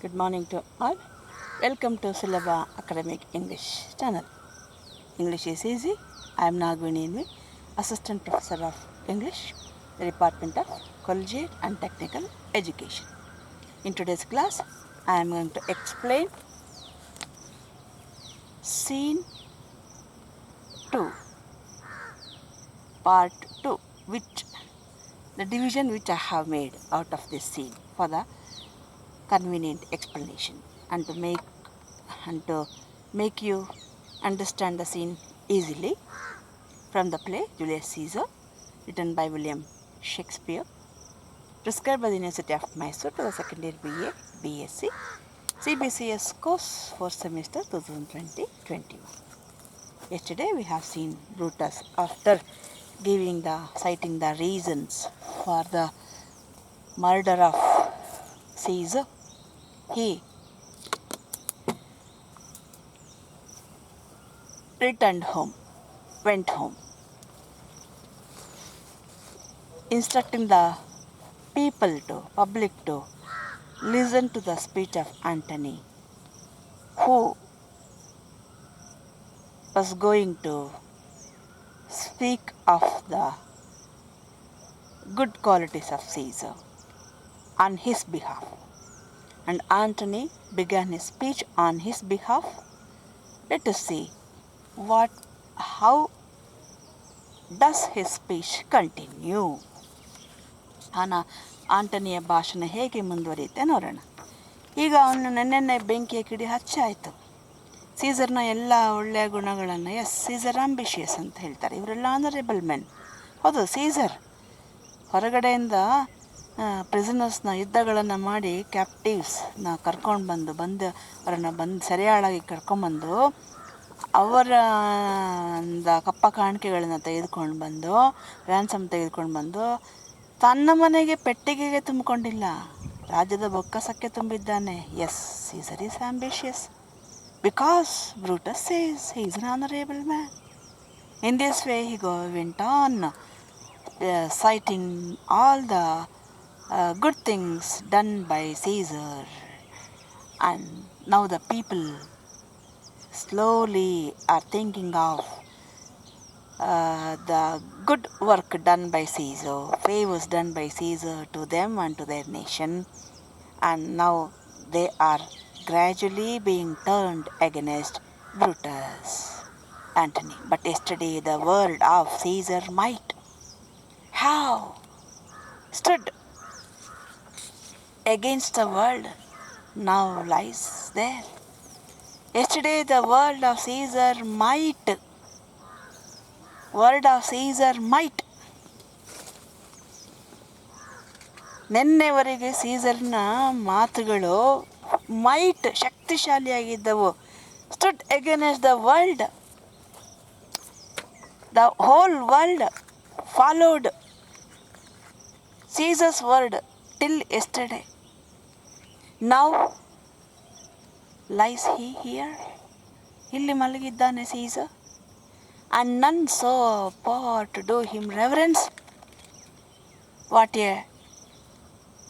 Good morning to all. Welcome to SULABHA Academic English channel. English is easy. I am Nagvini, Assistant Professor of English, the Department of Collegiate and Technical Education. In today's class, I am going to explain Scene 2, Part 2, which the division which I have made out of this scene for the convenient explanation and to make you understand the scene easily from the play Julius Caesar, written by William Shakespeare, prescribed by the University of Mysore to the second year B.A, B.Sc. CBCS course for semester 2020-21. Yesterday we have seen Brutus after citing the reasons for the murder of Caesar. He went home, instructing the public to listen to the speech of Antony, who was going to speak of the good qualities of Caesar on his behalf. And Antony began his speech on his behalf. Let us see how does his speech continue. ಆಂಟನಿಯ ಭಾಷಣ ಹೇಗೆ ಮುಂದುವರಿಯುತ್ತೆ ನೋಡೋಣ. ಈಗ ಅವನು ನೆನ್ನೆ ಬೆಂಕಿಯ ಕಿಡಿ ಹಚ್ಚಾಯಿತು. ಸೀಸರ್ನ ಎಲ್ಲ ಒಳ್ಳೆಯ ಗುಣಗಳನ್ನು ಸೀಸರ್ ಆಂಬಿಷಿಯಸ್ ಅಂತ ಹೇಳ್ತಾರೆ. ಇವರೆಲ್ಲ ಆನರೇಬಲ್ ಮೆನ್. ಹೌದು, ಸೀಸರ್ ಹೊರಗಡೆಯಿಂದ ಪ್ರಿಸನರ್ಸ್ನ ಯುದ್ಧಗಳನ್ನು ಮಾಡಿ ಕ್ಯಾಪ್ಟಿವ್ಸ್ನ ಕರ್ಕೊಂಡು ಅವರನ್ನು ಸೆರೆಯಾಳಾಗಿ ಕರ್ಕೊಂಡ್ಬಂದು ಅವರ ಕಪ್ಪ ಕಾಣಿಕೆಗಳನ್ನು ತೆಗೆದುಕೊಂಡು ಬಂದು ರ್ಯಾನ್ಸಮ್ ತೆಗೆದುಕೊಂಡು ಬಂದು ತನ್ನ ಮನೆಗೆ ಪೆಟ್ಟಿಗೆಗೆ ತುಂಬಿಕೊಂಡಿಲ್ಲ, ರಾಜ್ಯದ ಬೊಕ್ಕಸಕ್ಕೆ ತುಂಬಿದ್ದಾನೆ. Yes, Caesar is ambitious because Brutus says he is an honorable man. In this way he went on citing all the good things done by Caesar, and now the people slowly are thinking of the good work done by Caesar, favors done by Caesar to them and to their nation, and now they are gradually being turned against Brutus, Antony. But yesterday the word of Caesar might have stood against the world, now lies there. Yesterday the word of Caesar might ನಿನ್ನೆವರೆಗೆ ಸೀಸರ್ನ ಮಾತುಗಳು might ಶಕ್ತಿಶಾಲಿಯಾಗಿದ್ದವು. Stood against the world. The whole world followed Caesar's word till yesterday. Now lies he here. ಇಲ್ಲಿ ಮಲಗಿದ್ದಾನೆ Caesar. And none saw poor to do him reverence. What a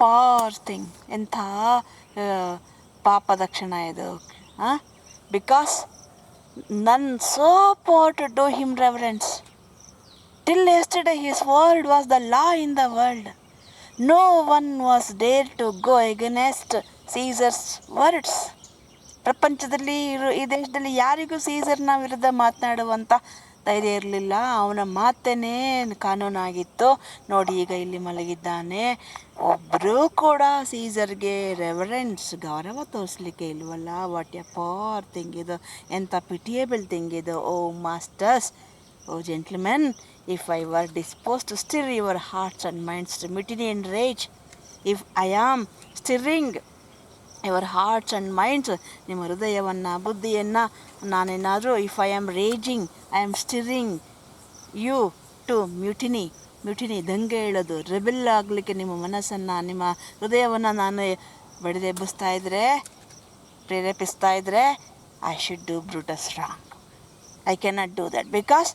poor thing. ಎಂಥ ಪಾಪದಕ್ಷಿಣ ಇದು. Because none saw poor to do him reverence. Till yesterday his word was the law in the world. No one was dared to go against Caesar's words. ಪ್ರಪಂಚದಲ್ಲಿ ಈ ದೇಶದಲ್ಲಿ ಯಾರಿಗೂ ಸೀಸರ್ನ ವಿರುದ್ಧ ಮಾತನಾಡುವಂಥ ಧೈರ್ಯ ಇರಲಿಲ್ಲ. ಅವನ ಮಾತೇನೇ ಕಾನೂನಾಗಿತ್ತು. ನೋಡಿ, ಈಗ ಇಲ್ಲಿ ಮಲಗಿದ್ದಾನೆ. ಒಬ್ಬರೂ ಕೂಡ ಸೀಸರ್ಗೆ ಗೌರವ ತೋರಿಸ್ಲಿಕ್ಕೆ ಇಲ್ವಲ್ಲ. ವಾಟ್ ಎ ಪಾರ್ ಥಿಂಗ್ ಇದು. ಎಂಥ ಪಿಟಿಯೇಬಲ್ ಥಿಂಗ್ ಇದು. O masters, O gentlemen, if I were dispose to stir your hearts and minds to mutiny and rage, if I am stirring your hearts and minds, ನಿಮ್ಮ ಹೃದಯವನ್ನು ಬುದ್ಧಿಯನ್ನು ನಾನೇನಾದರೂ if I am raging, I am stirring you to mutiny, ದಂಗೆ ಹೇಳೋದು, rebel ಆಗಲಿಕ್ಕೆ ನಿಮ್ಮ ಮನಸ್ಸನ್ನು, ನಿಮ್ಮ ಹೃದಯವನ್ನು ನಾನು ಪ್ರೇರೇಪಿಸ್ತಾ ಇದ್ದರೆ I should do Brutus wrong. I cannot do that because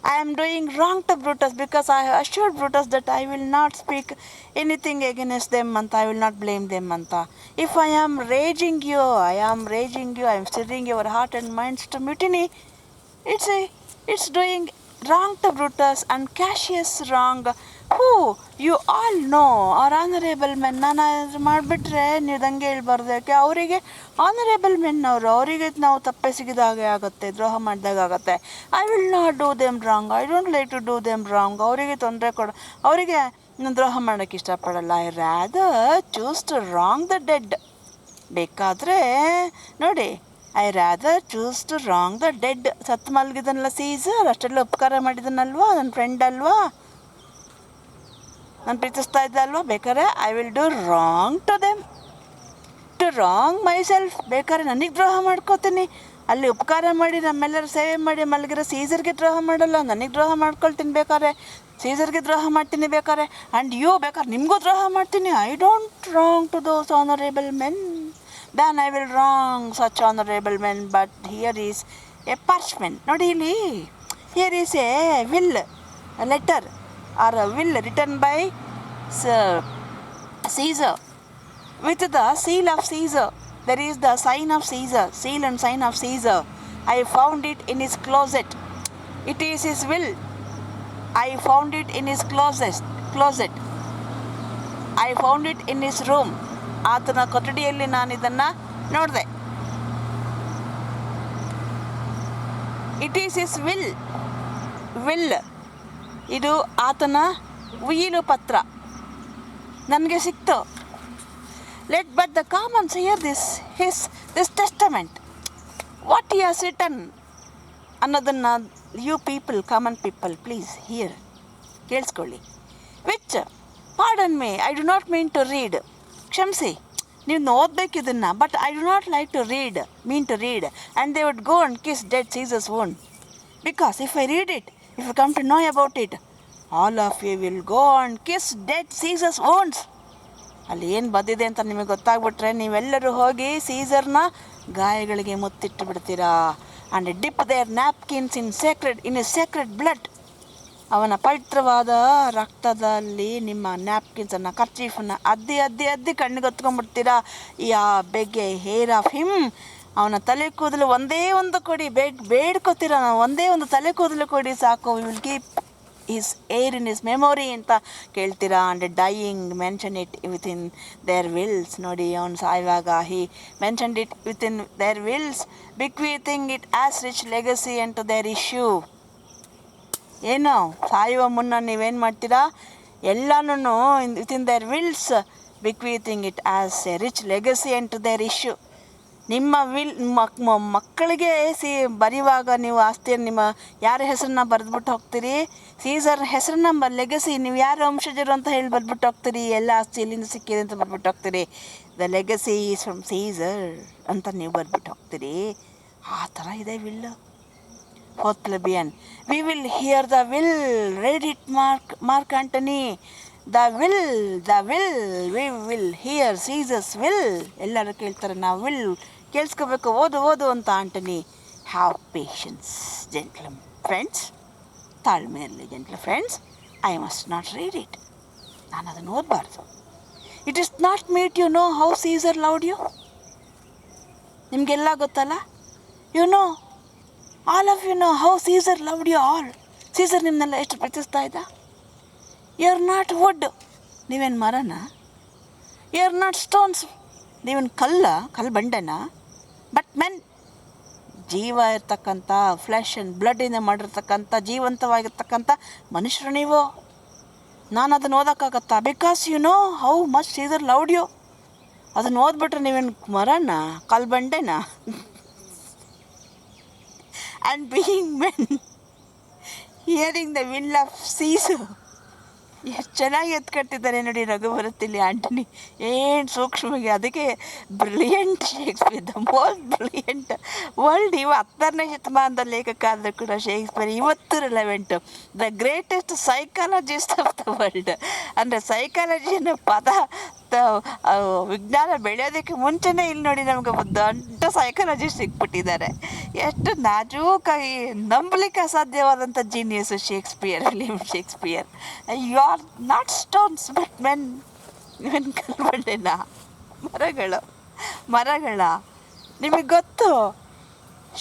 I am doing wrong to Brutus because I have assured Brutus that I will not speak anything against them anta, I will not blame them anta. If I am raging you, I am stirring your heart and minds to mutiny. It's doing wrong to Brutus and Cassius wrong. Who you all know are honorable men. ನಾನು ಮಾಡಿಬಿಟ್ರೆ ನೀವು ದಂಗೆ ಹೇಳ್ಬಾರ್ದು, ಯಾಕೆ ಅವರಿಗೆ honourable men ಅವರು, ಅವರಿಗೆ ನಾವು ತಪ್ಪೆಸಗಿದಾಗೆ ಆಗುತ್ತೆ, ದ್ರೋಹ ಮಾಡಿದಾಗ ಆಗುತ್ತೆ. I will not do them wrong, I don't like to do them wrong. ಅವರಿಗೆ ತೊಂದರೆ ಅವರಿಗೆ ದ್ರೋಹ ಮಾಡೋಕ್ಕೆ ಇಷ್ಟಪಡಲ್ಲ. I rather choose to wrong the dead. ಬೇಕಾದರೆ ನೋಡಿ, I rather choose to wrong the dead. ಸತ್ತು ಮಲಗಿದನಲ್ಲ ಸೀಸರ್, ಅಷ್ಟೆಲ್ಲ ಉಪಕಾರ ಮಾಡಿದನಲ್ವಾ, ನನ್ನ ಫ್ರೆಂಡ್ ಅಲ್ವಾ, ನಾನು ಪ್ರೀತಿಸ್ತಾ ಇದ್ದ ಅಲ್ವಾ, ಬೇಕಾದ್ರೆ I will do wrong to them to wrong myself. ಬೇಕಾದ್ರೆ ನನಗೆ ದ್ರೋಹ ಮಾಡ್ಕೋತೀನಿ. ಅಲ್ಲಿ ಉಪಕಾರ ಮಾಡಿ ನಮ್ಮೆಲ್ಲರ ಸೇವೆ ಮಾಡಿ ಮಲಗಿರೋ ಸೀಸರ್ಗೆ ದ್ರೋಹ ಮಾಡಲ್ಲ, ನನಗೆ ದ್ರೋಹ ಮಾಡ್ಕೊಳ್ತೀನಿ. ಬೇಕಾದ್ರೆ ಸೀಸರ್ಗೆ ದ್ರೋಹ ಮಾಡ್ತೀನಿ, ಬೇಕಾದ್ರೆ ಆ್ಯಂಡ್ ಯು ಬೇಕಾದ್ರೆ ನಿಮಗೂ ದ್ರೋಹ ಮಾಡ್ತೀನಿ. I don't wrong to those honourable men. Then I will wrong such honorable men. But here is a parchment. ನೋಡಿ ಇಲ್ಲಿ, here is a will, a letter or a will written by Caesar with the seal of Caesar. There is the sign of Caesar, seal and sign of Caesar. I found it in his closet. It is his will. I found it in his closet. I found it in his room. ಆತನ ಕೊಠಡಿಯಲ್ಲಿ ನಾನು ಇದನ್ನು ನೋಡಿದೆ. It is his will. ಇದು ಆತನ ಉಯಿಲು ಪತ್ರ ನನಗೆ ಸಿಕ್ತು. Let but the commons hear this testament, what he has written ಅನ್ನೋದನ್ನು you people, common people, please hear, ಕೇಳಿಸ್ಕೊಳ್ಳಿ. Which pardon me, I do not mean to read. ಕ್ಷಮಿಸಿ, ನೀವು ಓದಬೇಕು ಇದನ್ನು, but I do not like to mean to read. And they would go and kiss dead Caesar's wound. Because if I read it, if you come to know about it, all of you will go and kiss dead Caesar's wounds. ಅಲ್ಲಿ ಏನು ಬಂದಿದೆ ಅಂತ ನಿಮಗೆ ಗೊತ್ತಾಗ್ಬಿಟ್ರೆ ನೀವೆಲ್ಲರೂ ಹೋಗಿ ಸೀಸರ್ನ ಗಾಯಗಳಿಗೆ ಮುತ್ತಿಟ್ಟು ಬಿಡ್ತೀರಾ. And dip their napkins in his sacred blood. ಅವನ ಪವಿತ್ರವಾದ ರಕ್ತದಲ್ಲಿ ನಿಮ್ಮ ನ್ಯಾಪ್ಕಿನ್ಸನ್ನು, ಕರ್ಚೀಫನ್ನು ಅದ್ದಿ ಕಣ್ಣಿಗೊತ್ಕೊಂಡ್ಬಿಡ್ತೀರಾ. Yea beg a hair of him, ಅವನ ತಲೆ ಕೂದಲು ಒಂದೇ ಒಂದು ಕೊಡಿ, ಬೇಡ್ಕೋತೀರ, ಒಂದೇ ಒಂದು ತಲೆ ಕೂದಲು ಕೊಡಿ ಸಾಕು. Will keep his hair in his memory ಅಂತ ಕೇಳ್ತೀರಾ. And dying mention it within their wills. ನೋಡಿ, ಅವನು ಸಾಯುವಾಗ he mentioned it within their wills, bequeathing it as rich legacy and to their issue. ಏನು, ಸಾಯುವ ಮುನ್ನ ನೀವೇನು ಮಾಡ್ತೀರಾ, ಎಲ್ಲನೂ within their wills, bequeathing it as a rich legacy and to their issue. ನಿಮ್ಮ ಮಕ್ಕಳಿಗೆ ಬರೆಯುವಾಗ ನೀವು ಆಸ್ತಿಯನ್ನು ನಿಮ್ಮ ಯಾರ ಹೆಸರನ್ನ ಬರೆದ್ಬಿಟ್ಟು ಹೋಗ್ತೀರಿ, ಸೀಸರ್ ಹೆಸರನ್ನ ಲೆಗಸಿ, ನೀವು ಯಾರ ವಂಶಜರು ಅಂತ ಹೇಳಿ ಬರ್ಬಿಟ್ಟು ಹೋಗ್ತೀರಿ, ಎಲ್ಲ ಆಸ್ತಿ ಎಲ್ಲಿಂದ ಸಿಕ್ಕಿದೆ ಅಂತ ಬರ್ಬಿಟ್ಟು ಹೋಗ್ತೀರಿ. The legacy is from Caesar ಅಂತ ನೀವು ಬರ್ಬಿಟ್ಟು ಹೋಗ್ತೀರಿ. ಆ ಥರ ಇದೆ will. Fourth plebeian, we will hear the will, read it, Mark Antony. The will, we will hear Caesar's will. ಎಲ್ಲರೂ ಕೇಳ್ತಾರೆ, ನಾವು ವಿಲ್ ಕೇಳಿಸ್ಕೋಬೇಕು, ಓದು ಅಂತ Antony. Have patience gentle friends, ತಾಳ್ಮೆಯಲ್ಲಿ gentle friends. I must not read it, ನಾನು ಅದನ್ನು ಓದಬಾರ್ದು. It is not meet you know how Caesar loved you. ನಿಮಗೆಲ್ಲ ಗೊತ್ತಲ್ಲ, you know, all of you know how Caesar loved you all. Caesar ನಿಮ್ಮನ್ನೆಲ್ಲ ಎಷ್ಟು ಪ್ರೀತಿಸ್ತಾ ಇದ್ದ. ಯು ಆರ್ ನಾಟ್ ವುಡ್, ನೀವೇನು ಮರನ. ಯು ಆರ್ ನಾಟ್ ಸ್ಟೋನ್ಸ್, ನೀವೇನು ಕಲ್ಲು ಬಂಡೆನ. ಬಟ್ ಮೆನ್, ಜೀವ ಇರ್ತಕ್ಕಂಥ, ಫ್ಲೆಶ್ ಆ್ಯಂಡ್ ಬ್ಲಡ್ಡಿಂದ ಮಾಡಿರ್ತಕ್ಕಂಥ, ಜೀವಂತವಾಗಿರ್ತಕ್ಕಂಥ ಮನುಷ್ಯರು ನೀವು. ನಾನು ಅದನ್ನು ಓದೋಕ್ಕಾಗತ್ತಾ? Because you know how much Caesar loved you. ಅದನ್ನು ಓದ್ಬಿಟ್ರೆ ನೀವೇನು ಮರನ, ಕಲ್ಲು ಬಂಡೆನ. And being men, hearing the will of Caesar. ಎಷ್ಟು ಚೆನ್ನಾಗಿ ಎತ್ಕಟ್ಟಿದ್ದಾರೆ ನೋಡಿ ರಘು ಬರುತ್ತಿಲ್ಲಿ ಆಂಟನಿ, ಏನು ಸೂಕ್ಷ್ಮವಾಗಿ. ಅದಕ್ಕೆ brilliant Shakespeare, the most brilliant world. 10ನೇ ಶತಮಾನದ ಲೇಖಕ ಆದರೂ ಕೂಡ ಶೇಕ್ಸ್ಪಿಯರ್ ಇವತ್ತು relevant. The greatest psychologist of the world. ಅಂದರೆ ಸೈಕಾಲಜಿ ಅನ್ನೋ ಪದ ವಿಜ್ಞಾನ ಬೆಳೆಯೋದಕ್ಕೆ ಮುಂಚೆನೇ ಇಲ್ಲಿ ನೋಡಿ ನಮಗೆ ದೊಡ್ಡ ಸೈಕಾಲಜಿಸ್ಟ್ ಸಿಕ್ಬಿಟ್ಟಿದ್ದಾರೆ. ಎಷ್ಟು ನಾಜೂಕಾಗಿ ನಂಬಲಿಕ್ಕೆ ಅಸಾಧ್ಯವಾದಂಥ genius Shakespeare. You are not stones but men. ನೀವೇನು ಕಲ್ಬಂಡೆನಾ? ಮರಗಳ ನಿಮಗೆ ಗೊತ್ತು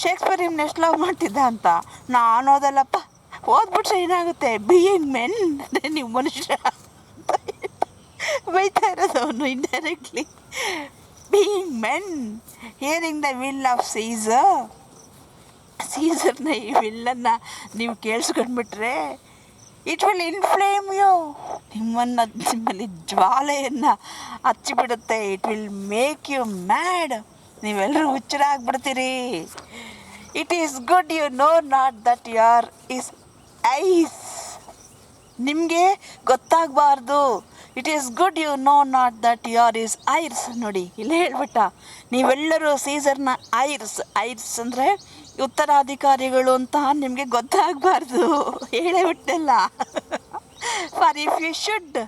ಶೇಕ್ಸ್ಪಿಯರ್ ನಿಮ್ಮನ್ನ ಎಷ್ಟು ಲವ್ ಮಾಡ್ತಿದ್ದ ಅಂತ. ನಾನು ಓದಲ್ಲಪ್ಪ, ಓದ್ಬಿಟ್ರೆ ಏನಾಗುತ್ತೆ, ಬೀಯಿಂಗ್ ಮೆನ್ ನೀವು ಮನುಷ್ಯ ಬೈತಾ ಇರೋದು ಅವನು indirectly. Being men hearing the will of ಸೀಸರ್ನ ಈ ವಿಲ್ಲನ್ನು ನೀವು ಕೇಳಿಸ್ಕೊಂಡ್ಬಿಟ್ರೆ ಇಟ್ ವಿಲ್ ಇನ್ಫ್ಲೇಮ್ ಯು, ನಿಮ್ಮಲ್ಲಿ ಜ್ವಾಲೆಯನ್ನು ಹಚ್ಚಿಬಿಡುತ್ತೆ. It will make you mad, ನೀವೆಲ್ಲರೂ ಹುಚ್ಚರಾಗ್ಬಿಡ್ತೀರಿ. It is good you know not that you're his heirs, ನಿಮಗೆ ಗೊತ್ತಾಗಬಾರ್ದು. It is good you know not that you're his heirs. ನೋಡಿ ಇಲ್ಲೇ ಹೇಳ್ಬಿಟ್ಟ, ನೀವೆಲ್ಲರೂ ಸೀಸರ್ನ ಐರ್ಸ್ ಅಂದರೆ ಉತ್ತರಾಧಿಕಾರಿಗಳು ಅಂತ ನಿಮಗೆ ಗೊತ್ತಾಗಬಾರ್ದು. ಹೇಳೇ ಬಿಟ್ಟಲ್ಲ. For if you should,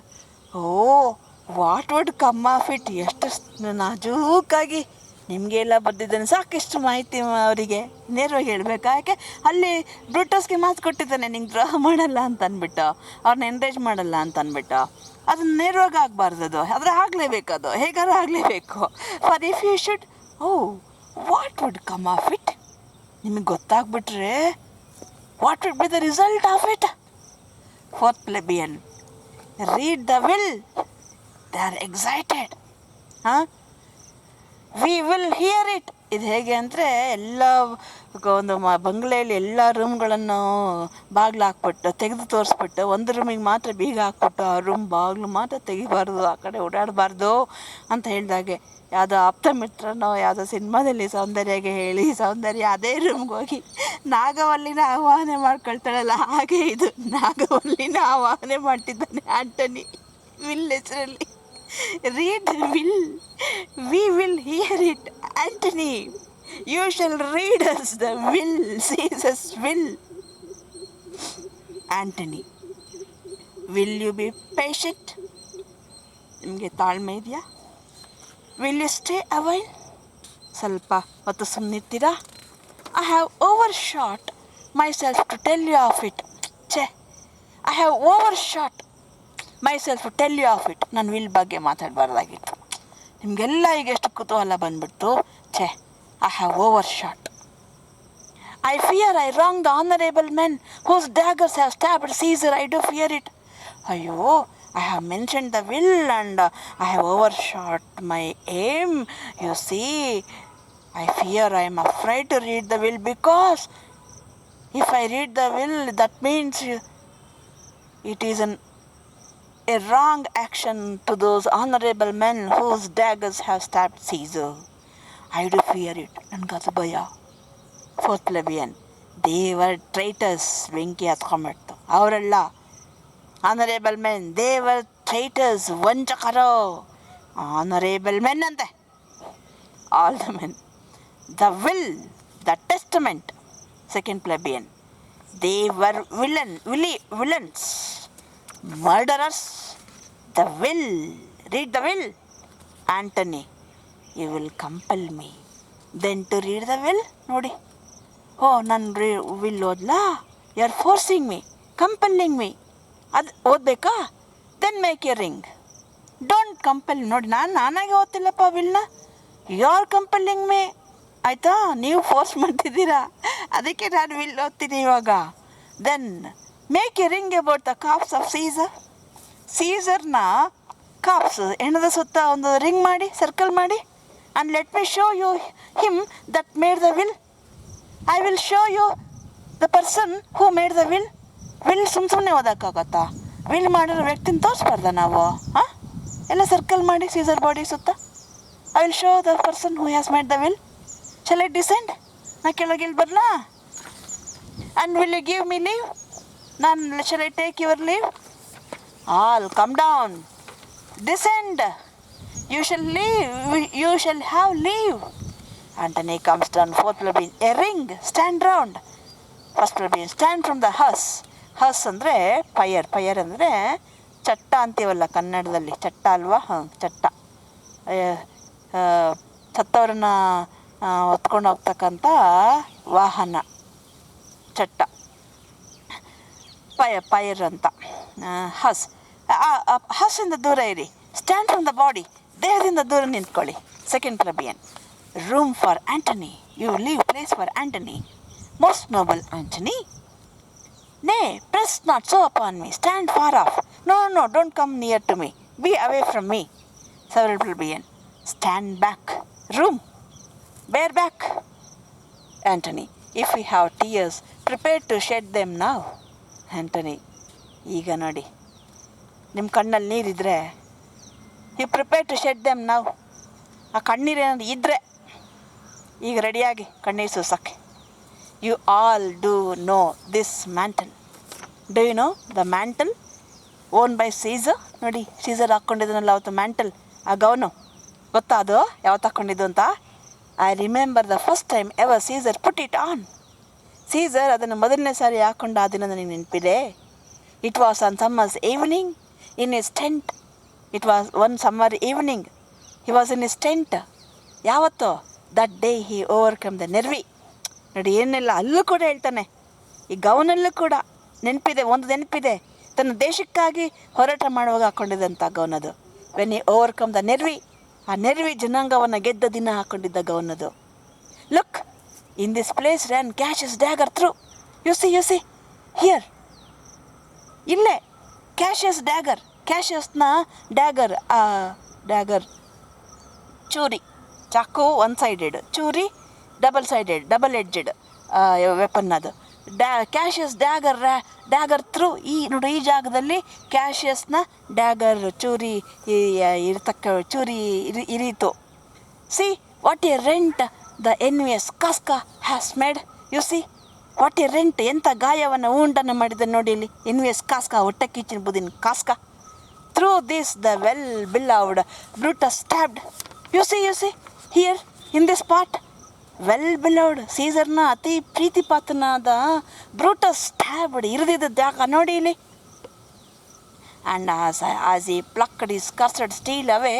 what would come of it. ಎಷ್ಟು ನಾಜೂಕಾಗಿ ನಿಮಗೆಲ್ಲ ಬರ್ದಿದ್ದಾನೆ. ಸಾಕಿಷ್ಟು ಮಾಹಿತಿ ಅವರಿಗೆ ನೇರವಾಗಿ ಹೇಳಬೇಕಾ? ಯಾಕೆ ಅಲ್ಲಿ ಬ್ರೂಟಸ್ಗೆ ಮಾತು ಕೊಟ್ಟಿದ್ದಾನೆ, ನಿಂಗೆ ದ್ರೋಹ ಮಾಡಲ್ಲ ಅಂತ ಅಂದ್ಬಿಟ್ಟು, ಅವ್ರನ್ನ ಎನ್ಕರೇಜ್ ಮಾಡಲ್ಲ ಅಂತ ಅಂದ್ಬಿಟ್ಟು. ಅದನ್ನ ನೇರವಾಗಿ ಆಗಬಾರ್ದು, ಅದು ಆದರೆ ಆಗಲೇಬೇಕದು, ಹೇಗಾದ್ರೂ ಆಗಲೇಬೇಕು. For if you should, what would come of it, ನಿಮಗೆ ಗೊತ್ತಾಗ್ಬಿಟ್ರೆ what would be the result of it. Fourth plebeian, read the will, they are excited. We will hear it. ಇದು ಹೇಗೆ ಅಂದರೆ, ಎಲ್ಲ ಒಂದು ಬಂಗ್ಲೆಯಲ್ಲಿ ಎಲ್ಲ ರೂಮ್ಗಳನ್ನು ಬಾಗಿಲು ಹಾಕ್ಬಿಟ್ಟು ತೆಗೆದು ತೋರಿಸ್ಬಿಟ್ಟು ಒಂದು ರೂಮಿಗೆ ಮಾತ್ರ ಬೀಗ ಹಾಕ್ಬಿಟ್ಟು ಆ ರೂಮ್ ಬಾಗಿಲು ಮಾತ್ರ ತೆಗಿಬಾರ್ದು, ಆ ಕಡೆ ಓಡಾಡಬಾರ್ದು ಅಂತ ಹೇಳಿದಾಗೆ, ಯಾವುದೋ ಆಪ್ತ ಮಿತ್ರನೋ ಯಾವುದೋ ಸಿನಿಮಾದಲ್ಲಿ ಸೌಂದರ್ಯಗೆ ಹೇಳಿ ಸೌಂದರ್ಯ ಅದೇ ರೂಮ್ಗೆ ಹೋಗಿ ನಾಗವಲ್ಲಿನ ಆವಾಹನೆ ಮಾಡ್ಕೊಳ್ತಾಳಲ್ಲ, ಹಾಗೆ ಇದು ನಾಗವಲ್ಲಿನ ಆವಾಹನೆ ಮಾಡ್ತಿದ್ದಾನೆ ಆಂಟನಿ ವಿಲ್ ಹೆಸರಲ್ಲಿ. Read the will, we will hear it. Antony, you shall read us the will, Caesar's will. Antony, will you be patient? ನಿಮಗೆ ತಾಳ್ಮೆ ಇದೆಯಾ? Will you stay a while? ಸ್ವಲ್ಪ ಹೊತ್ತು ಸುಮ್ಮನಿರ್ತೀರಾ? I have overshot myself to tell you of it. I have overshot myself tell you of it. ನಾನು will ಬಗ್ಗೆ ಮಾತಾಡಬಾರ್ದಾಗಿತ್ತು. ನಿಮಗೆಲ್ಲ ಈಗ ಎಷ್ಟು ಕುತೂಹಲ ಬಂದ್ಬಿಡ್ತು. I have overshot. I fear I wrong the honourable men whose daggers have stabbed Caesar. I do fear it. ಅಯ್ಯೋ, I have mentioned the will and I have overshot my aim. You see, I fear, I am afraid to read the will because if I read the will that means it is a wrong action to those honorable men whose daggers have stabbed Caesar. I do fear it. ನನಗದು ಭಯ. Fourth plebeian, they were traitors. ಬೆಂಕಿ ಹತ್ಕೊಂಡ್ಬಿಡ್ತು. ಅವರೆಲ್ಲ honourable men, they were traitors, ವಂಚಕರು. Honourable men ಅಂತೆ, all the men. The will, the testament. Second plebeian, they were villains, murderers. The will, read the will. Antony, you will compel me then to read the will. ನೋಡಿ, ನಾನು will ಓದ್ಲಾ? You are forcing me, compelling me. ಅದು ಓದಬೇಕಾ? Then make a ring. Don't compel. ನೋಡಿ, ನಾನಾಗೆ ಓದ್ತಿಲ್ಲಪ್ಪ ವಿಲ್ನ, you are compelling me. ಆಯಿತಾ? ನೀವು ಫೋರ್ಸ್ ಮಾಡ್ತಿದ್ದೀರಾ, ಅದಕ್ಕೆ ನಾನು ವಿಲ್ ಓದ್ತೀನಿ ಇವಾಗ. Then make a ring about the corpse of Caesar. ಸೀಸರ್ನ ಕಾಪ್ಸ್, ಹೆಣದ ಸುತ್ತ ಒಂದು ರಿಂಗ್ ಮಾಡಿ, ಸರ್ಕಲ್ ಮಾಡಿ. And let me show you him that made the will. I will show you the person who made the will. Will ಸುಮ್ಮನೆ ಓದೋಕ್ಕಾಗತ್ತಾ? Will ಮಾಡಿರೋ ವ್ಯಕ್ತಿನ ತೋರಿಸ್ಬಾರ್ದ ನಾವು? ಎಲ್ಲ ಸರ್ಕಲ್ ಮಾಡಿ ಸೀಸರ್ ಬಾಡಿ ಸುತ್ತ. I will show the person who has made the will. Shall I descend? ನಾ ಕೆಳಗಿಲ್ ಬರ್ಲಾ? And will you give me leave? ನಾನು shall I take your leave? All come down, descend. You shall leave. You shall have leave. Antony comes down. Fourth plebeian, a ring, stand round. First plebeian, stand from the hearse. Hearse ಅಂದರೆ fire ಅಂದರೆ ಚಟ್ಟ ಅಂತೀವಲ್ಲ ಕನ್ನಡದಲ್ಲಿ. ಚಟ್ಟ ಅಲ್ವಾ? ಚಟ್ಟ. ಸತ್ತವ್ರನ್ನ ಹೊತ್ಕೊಂಡು ಹೋಗ್ತಕ್ಕಂಥ ವಾಹನ ಚಟ್ಟ, ಪೈರ್ ಅಂತ. ಹಸ್, ಹಸ್ಸಿಂದ ದೂರ ಇರಿ. ಸ್ಟ್ಯಾಂಡ್ ಫ್ರಮ್ ದ ಬಾಡಿ, ದೇಹದಿಂದ ದೂರ ನಿಂತ್ಕೊಳ್ಳಿ. Second plebeian. Room for Antony, you leave place for Antony. Most noble Antony. Nay, press not so upon me. Stand far off. No, no, don't come near to me. Be away from me. Several plebeian. Stand back. Room. Bear back. Antony. If we have tears, prepare to shed them now. Antony. ಈಗ ನೋಡಿ, ನಿಮ್ಮ ಕಣ್ಣಲ್ಲಿ ನೀರಿದ್ರೆ you prepare to shed them ನಾವು. ಆ ಕಣ್ಣೀರೇನಾದ್ರು ಇದ್ದರೆ ಈಗ ರೆಡಿಯಾಗಿ ಕಣ್ಣೀರು ಸೂಸಕ್ಕೆ. You all do know this mantle. Do you know the mantle owned by Caesar? ನೋಡಿ, ಸೀಸರ್ ಹಾಕ್ಕೊಂಡಿದ್ದನಲ್ಲ ಅವತ್ತು ಮ್ಯಾಂಟಲ್, ಆ ಗೌನು ಗೊತ್ತಾ ಅದು ಯಾವತ್ತು ಹಾಕ್ಕೊಂಡಿದ್ದು ಅಂತ? I remember the first time ever Caesar put it on. Caesar ಅದನ್ನು ಮೊದಲನೇ ಸಾರಿ ಹಾಕ್ಕೊಂಡು ಆ ದಿನ ನನಗೆ ನೆನಪಿದೆ. It was on summer's evening in his tent. It was one summer evening. He was in his tent. ಯಾವತ್ತು? That day he overcome the Nervii. ನೋಡಿ, ಏನೆಲ್ಲ ಅಲ್ಲೂ ಕೂಡ ಹೇಳ್ತಾನೆ. ಈ ಗೌನಲ್ಲೂ ಕೂಡ ನೆನಪಿದೆ, ಒಂದು ನೆನಪಿದೆ, ತನ್ನ ದೇಶಕ್ಕಾಗಿ ಹೋರಾಟ ಮಾಡುವಾಗ ಹಾಕ್ಕೊಂಡಿದ್ದಂಥ ಗೌನದು. When he overcome the Nervii, ಆ ನೆರ್ವಿ ಜನಾಂಗವನ್ನು ಗೆದ್ದ ದಿನ ಹಾಕ್ಕೊಂಡಿದ್ದ ಗೌನದು. Look, in this place ran Cassius dagger through. You see here, ಇಲ್ಲೇ ಕ್ಯಾಶಸ್ ಡ್ಯಾಗರ್. ಕ್ಯಾಶಸ್ನ ಡ್ಯಾಗರ್, ಡ್ಯಾಗರ್ ಚೂರಿ, ಚಾಕು ಒನ್ ಸೈಡೆಡ್, ಚೂರಿ ಡಬಲ್ ಎಡ್ಜೆಡ್ ವೆಪನ್ ಅದು. Cassius dagger through. ಈ ನೋಡಿ, ಈ ಜಾಗದಲ್ಲಿ ಕ್ಯಾಶಿಯಸ್ನ ಡ್ಯಾಗರ್ ಚೂರಿ ಚೂರಿ ಇರೀತು. See what a rent the envious Casca has made. You see what a rent, ಎಂಥ ಗಾಯವನ್ನು ಉಂಡನ್ನು ಮಾಡಿದ ನೋಡಿ ಇಲ್ಲಿ. ಎನ್ವಿಯಸ್ ಕಾಸ್ಕಾ, ಹೊಟ್ಟೆ ಕಿಚ್ಚಿನ ಬುದಿನ Casca. Through this the well beloved Brutus stabbed. You see here in this part. Well beloved, ಸೀಸರ್ನ ಅತಿ ಪ್ರೀತಿಪಾತ್ರನಾದ ಬ್ರೂಟಸ್ ಸ್ಟ್ಯಾಬ್ಡ್, ಇರಿದಿದ್ದ ಜಾಗ ನೋಡಿ ಇಲ್ಲಿ. And as he plucked his cursed steel away,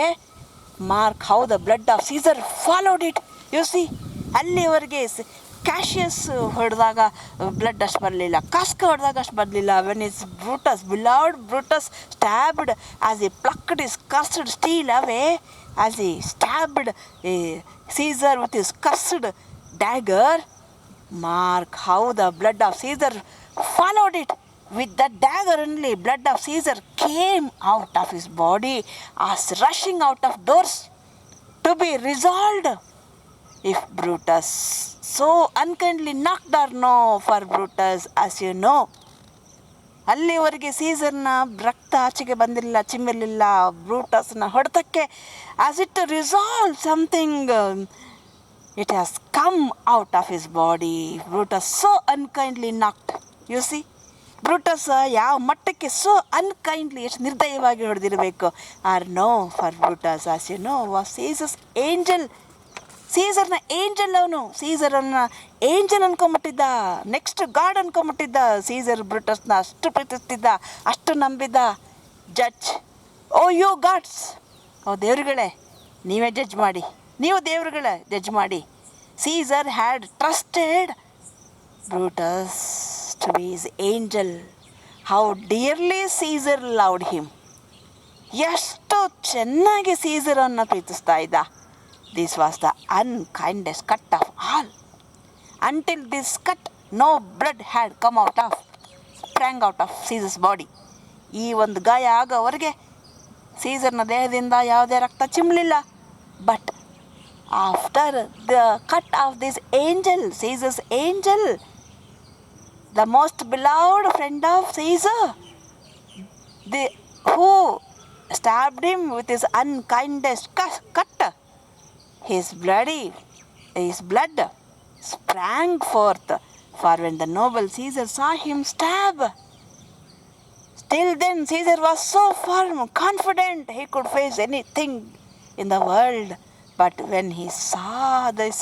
mark how the blood of Caesar followed it. You see, ಅಲ್ಲಿವರೆಗೆ Cassius ಹೊಡೆದಾಗ blood ಅಷ್ಟು ಬರಲಿಲ್ಲ, ಕಾಸ್ಕ ಹೊಡೆದಾಗ ಅಷ್ಟು ಬರಲಿಲ್ಲ. When his Brutus beloved Brutus stabbed as he plucked his cursed steel away, as he stabbed Caesar with his cursed dagger, mark how the blood of Caesar followed it. With that dagger only, blood of Caesar came out of his body as rushing out of doors to be resolved. If Brutus so unkindly knocked or no, for Brutus, as you know, ಅಲ್ಲಿವರೆಗೆ ಸೀಸರ್ನ ರಕ್ತ ಆಚೆಗೆ ಬಂದಿರಲಿಲ್ಲ, ಚಿಮ್ಮಿರಲಿಲ್ಲ ಬ್ರೂಟಸ್ನ ಹೊಡೆತಕ್ಕೆ. As it resolve something, it has come out of his body. Brutus so unkindly knocked. You see, Brutus ಯಾವ ಮಟ್ಟಕ್ಕೆ so unkindly, ಎಷ್ಟು ನಿರ್ದಯವಾಗಿ ಹೊಡೆದಿರಬೇಕು. Or no, for Brutus, as you know, was Caesar's angel. ಸೀಸರ್ನ ಏಂಜಲ್ ಅವನು. ಸೀಸರನ್ನ angel ಅನ್ಕೊಂಬಿಟ್ಟಿದ್ದ, next god ಅನ್ಕೊಂಬಿಟ್ಟಿದ್ದ. ಸೀಸರ್ ಬ್ರೂಟಸ್ನ ಅಷ್ಟು ಪ್ರೀತಿಸ್ತಿದ್ದ, ಅಷ್ಟು ನಂಬಿದ್ದ. Judge, O you gods, O ದೇವ್ರುಗಳೇ, ನೀವೇ ಜಡ್ಜ್ ಮಾಡಿ, ನೀವು ದೇವ್ರುಗಳೇ ಜಡ್ಜ್ ಮಾಡಿ. Caesar had trusted Brutus to be his angel. How dearly Caesar loved him. ಎಷ್ಟು ಚೆನ್ನಾಗಿ ಸೀಸರನ್ನು ಪ್ರೀತಿಸ್ತಾ ಇದ್ದ. This was the unkindest cut of all. Until this cut, no blood had come out of, sprang out of Caesar's body. ಈ ಒಂದು ಗಾಯ ಆಗೋವರೆಗೆ ಸೀಸರ್ನ ದೇಹದಿಂದ ಯಾವುದೇ ರಕ್ತ ಚಿಮ್ಮಲಿಲ್ಲ. But after the cut of this angel, Caesar's angel, the most beloved friend of Caesar, who stabbed him with his unkindest cut, his blood sprang forth. For when the noble Caesar saw him stab, till then Caesar was so firm, confident he could face anything in the world. But when he saw this,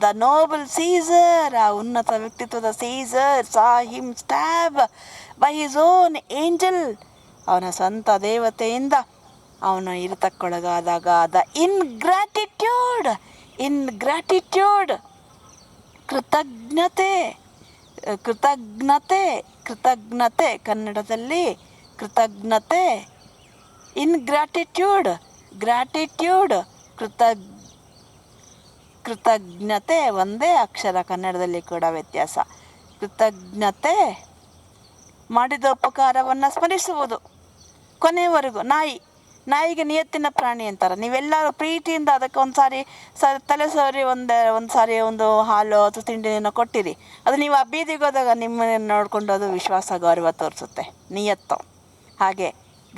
the noble Caesar, unnata ವ್ಯಕ್ತಿತ್ವದ Caesar, saw him stab by his own angel, ಅವನ ಸ್ವಂತ ದೇವತೆಯಿಂದ ಅವನು ಇರತಕ್ಕೊಳಗಾದಾಗ, the ಇನ್ಗ್ರಾಟಿಟ್ಯೂಡ್ ಕೃತಜ್ಞತೆ ಕೃತಜ್ಞತೆ ಕೃತಜ್ಞತೆ ಕನ್ನಡದಲ್ಲಿ ಕೃತಜ್ಞತೆ. ಇನ್ಗ್ರಾಟಿಟ್ಯೂಡ್ gratitude ಕೃತಜ್ಞತೆ ಒಂದೇ ಅಕ್ಷರ, ಕನ್ನಡದಲ್ಲಿ ಕೂಡ ವ್ಯತ್ಯಾಸ. ಕೃತಜ್ಞತೆ ಮಾಡಿದ ಉಪಕಾರವನ್ನು ಸ್ಮರಿಸುವುದು ಕೊನೆಯವರೆಗೂ. ನಾಯಿಗೆ ನಿಯತ್ತಿನ ಪ್ರಾಣಿ ಅಂತಾರೆ. ನೀವೆಲ್ಲರೂ ಪ್ರೀತಿಯಿಂದ ಅದಕ್ಕೆ ಒಂದು ಸಾರಿ ತಲೆ ಸವರಿ ಒಂದು ಸಾರಿ ಒಂದು ಹಾಲು ಅಥವಾ ತಿಂಡಿಯನ್ನು ಕೊಟ್ಟಿರಿ, ಅದು ನೀವು ಆ ಬೀದಿಗೆ ಹೋದಾಗ ನಿಮ್ಮನ್ನು ನೋಡಿಕೊಂಡು ಅದು ವಿಶ್ವಾಸ ಗೌರವ ತೋರಿಸುತ್ತೆ, ನಿಯತ್ತು. ಹಾಗೆ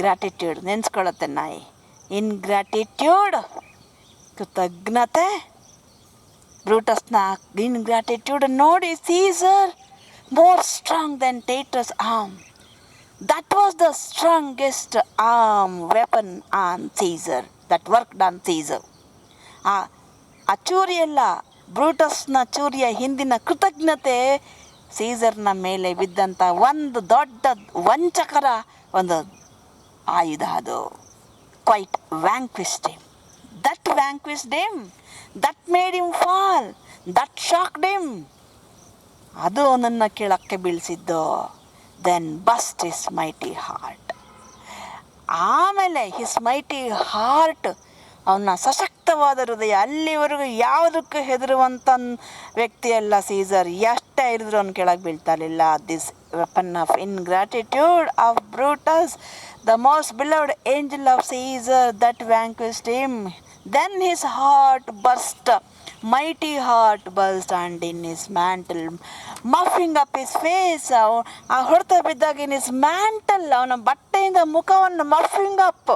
ಗ್ರಾಟಿಟ್ಯೂಡ್ ನೆನೆಸ್ಕೊಳ್ಳುತ್ತೆ ನಾಯಿ. ಇನ್ಗ್ರಾಟಿಟ್ಯೂಡ್ ಕೃತಜ್ಞತೆ. ಬ್ರೂಟಸ್ನ ಇನ್ಗ್ರಾಟಿಟ್ಯೂಡ್ ನೋಡಿ, ಸೀಸರ್ ಮೋರ್ ಸ್ಟ್ರಾಂಗ್ ದೆನ್ ಟೈಟಸ್ arm. That was the strongest weapon on Caesar, that worked on Caesar. ಆ ಚೂರಿಯಲ್ಲ, ಬ್ರೂಟಸ್ನ ಚೂರಿಯ ಹಿಂದಿನ ಕೃತಜ್ಞತೆ ಸೀಸರ್ನ ಮೇಲೆ ಬಿದ್ದಂಥ ಒಂದು ದೊಡ್ಡ ವಂಚಕರ ಒಂದು ಆಯುಧ ಅದು. Quite vanquished him. That vanquished him, that made him fall, that shocked him. ಅದು ನನ್ನ ಕೆಳಕ್ಕೆ ಬೀಳಿಸಿದ್ದು. Then burst his mighty heart. ಆಮೇಲೆ ಹಿಸ್ ಮೈಟಿ ಹಾರ್ಟ್, ಅವನ ಸಶಕ್ತವಾದ ಹೃದಯ. ಅಲ್ಲಿವರೆಗೂ ಯಾವುದಕ್ಕೂ ಹೆದರುವಂಥ ವ್ಯಕ್ತಿಯಲ್ಲ ಸೀಸರ್. ಎಷ್ಟೇ ಇರಿದ್ರು ಅವ್ನು ಕೆಳಗೆ ಬೀಳ್ತಾ ಇರಲಿಲ್ಲ. This weapon of ingratitude of Brutus, the most beloved angel of Caesar, that vanquished him. Then his heart burst, mighty heart burst, and in his mantle, muffing up his face, ಆ ಹೊಡೆತ ಬಿದ್ದಾಗ in his mantle, ಅವನ ಬಟ್ಟೆಯಿಂದ ಮುಖವನ್ನು ಮಫಿಂಗ್ up,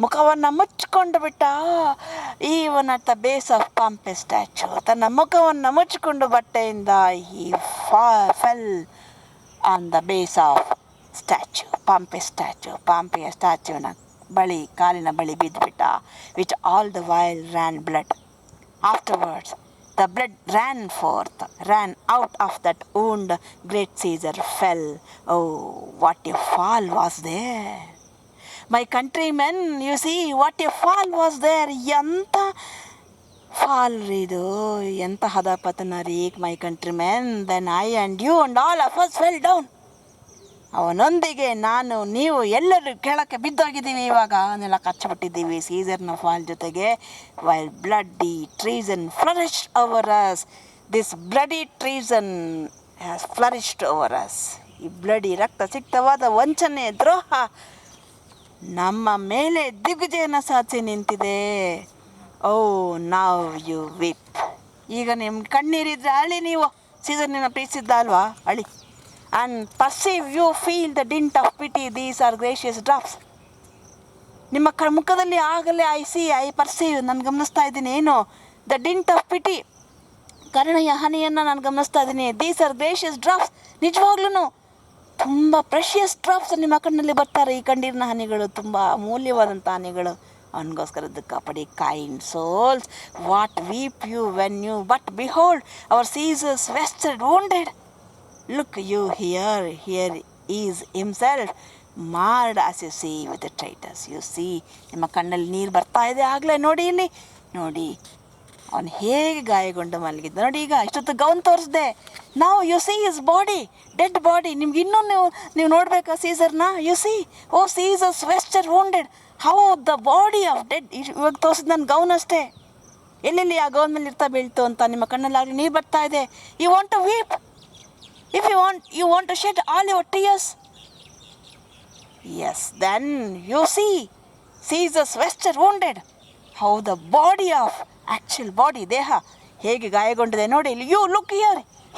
ಮುಖವನ್ನು ಮುಚ್ಚಿಕೊಂಡು ಬಿಟ್ಟ. Even at the base of Pompey statue, ತನ್ನ ಮುಖವನ್ನು ಮುಚ್ಚಿಕೊಂಡು ಬಟ್ಟೆಯಿಂದ he fell on the base of statue, Pompey statue. ಪಾಂಪೆಯ ಸ್ಟ್ಯಾಚ್ಯೂನ ಬಳಿ, ಕಾಲಿನ ಬಳಿ ಬಿದ್ದುಬಿಟ್ಟ. Which all the while ran blood. Afterwards the blood ran out of that wound. Great Caesar fell. Oh, what a fall was there. My countrymen, you see, what a fall was there. ಎಂಥ fall ರೀ ಇದು, ಎಂಥ ಹದಪತನ ರೀ. My countrymen, then I and you and all of us fell down. ಅವನೊಂದಿಗೆ ನಾನು, ನೀವು ಎಲ್ಲರೂ ಕೆಳಕ್ಕೆ ಬಿದ್ದೋಗಿದ್ದೀವಿ. ಇವಾಗ ಅವನ್ನೆಲ್ಲ ಕಚ್ಚಿಬಿಟ್ಟಿದ್ದೀವಿ ಸೀಸರ್ನ ಫಾಲ್ ಜೊತೆಗೆ. While bloody treason flourished over us. This bloody treason has flourished over us. ಈ ಬ್ಲಡಿ ರಕ್ತಸಿಕ್ತವಾದ ವಂಚನೆ, ದ್ರೋಹ ನಮ್ಮ ಮೇಲೆ ದಿಗ್ವಿಜಯನ ಸಾಧಿಸಿ ನಿಂತಿದೆ. ಓ ನಾವ್ ಯು ವಿಪ್. ಈಗ ನಿಮ್ಮ ಕಣ್ಣೀರಿದ್ರೆ ಅಳಿ, ನೀವು ಸೀಸರ್ನ ಪ್ರೀತಿಸಿದ್ದ ಅಲ್ವಾ, ಅಳಿ. And perceive, you feel the dint of pity, these are gracious drops. ನಿಮ್ಮ ಮುಖದಲ್ಲಿ ಆಗಲೇ ಐ ಪರ್ಸೀವ್, ನಾನು ಗಮನಿಸ್ತಾ ಇದ್ದೀನಿ. ಏನು? ದ ಡಿಂಟ್ ಆಫ್ ಪಿಟಿ, ಕರುಣೆಯ ಹನಿಯನ್ನು ನಾನು ಗಮನಿಸ್ತಾ ಇದ್ದೀನಿ. These are gracious drops. ನಿಜವಾಗ್ಲೂ ತುಂಬ ಪ್ರೆಷಿಯಸ್ ಡ್ರಾಪ್ಸ್ ನಿಮ್ಮ ಕಣ್ಣಲ್ಲಿ ಬರ್ತಾರೆ. ಈ ಕಣ್ಣೀರಿನ ಹನಿಗಳು ತುಂಬ ಅಮೂಲ್ಯವಾದಂಥ ಹನಿಗಳು. ಅವನಿಗೋಸ್ಕರದ್ದು ಕಾಪಾಡಿ. Kind souls, what weep you when you but behold our Caesar's vested wounded. Look you here is himself marred as you see with the traitors. You see, ನಿಮ್ಮ ಕಣ್ಣಲ್ಲಿ ನೀರು ಬರ್ತಾ ಇದೆ ಆಗಲೇ. ನೋಡಿ ಇಲ್ಲಿ, ನೋಡಿ ಅವನು ಹೇಗೆ ಗಾಯಗೊಂಡು ಮಲಗಿದ್ದ. ನೋಡಿ, ಈಗ ಇಷ್ಟೊತ್ತು ಗೌನ್ ತೋರಿಸ್ದೆ. ನಾವು you see his body, dead body. ನಿಮ್ಗೆ ಇನ್ನೂ ನೀವು ನೋಡಬೇಕಾ ಸೀಸರ್ನ? You see, O Caesar's vested wounded, how the body of dead. ಇವಾಗ ತೋರಿಸಿದ ನನ್ನ ಗೌನ್ ಅಷ್ಟೇ. ಎಲ್ಲೆಲ್ಲಿ ಆ ಗೌನ್ ಮೇಲೆ ಇರ್ತಾ ಬೀಳ್ತು ಅಂತ ನಿಮ್ಮ ಕಣ್ಣಲ್ಲಾಗಲಿ ನೀರು ಬರ್ತಾ ಇದೆ. You want to weep. If you want to shed all your tears, yes, then you see Caesar's vested wounded, how the body of actual body, ದೇಹ ಹೇಗೆ ಗಾಯಗೊಂಡಿದೆ ನೋಡಿ. You look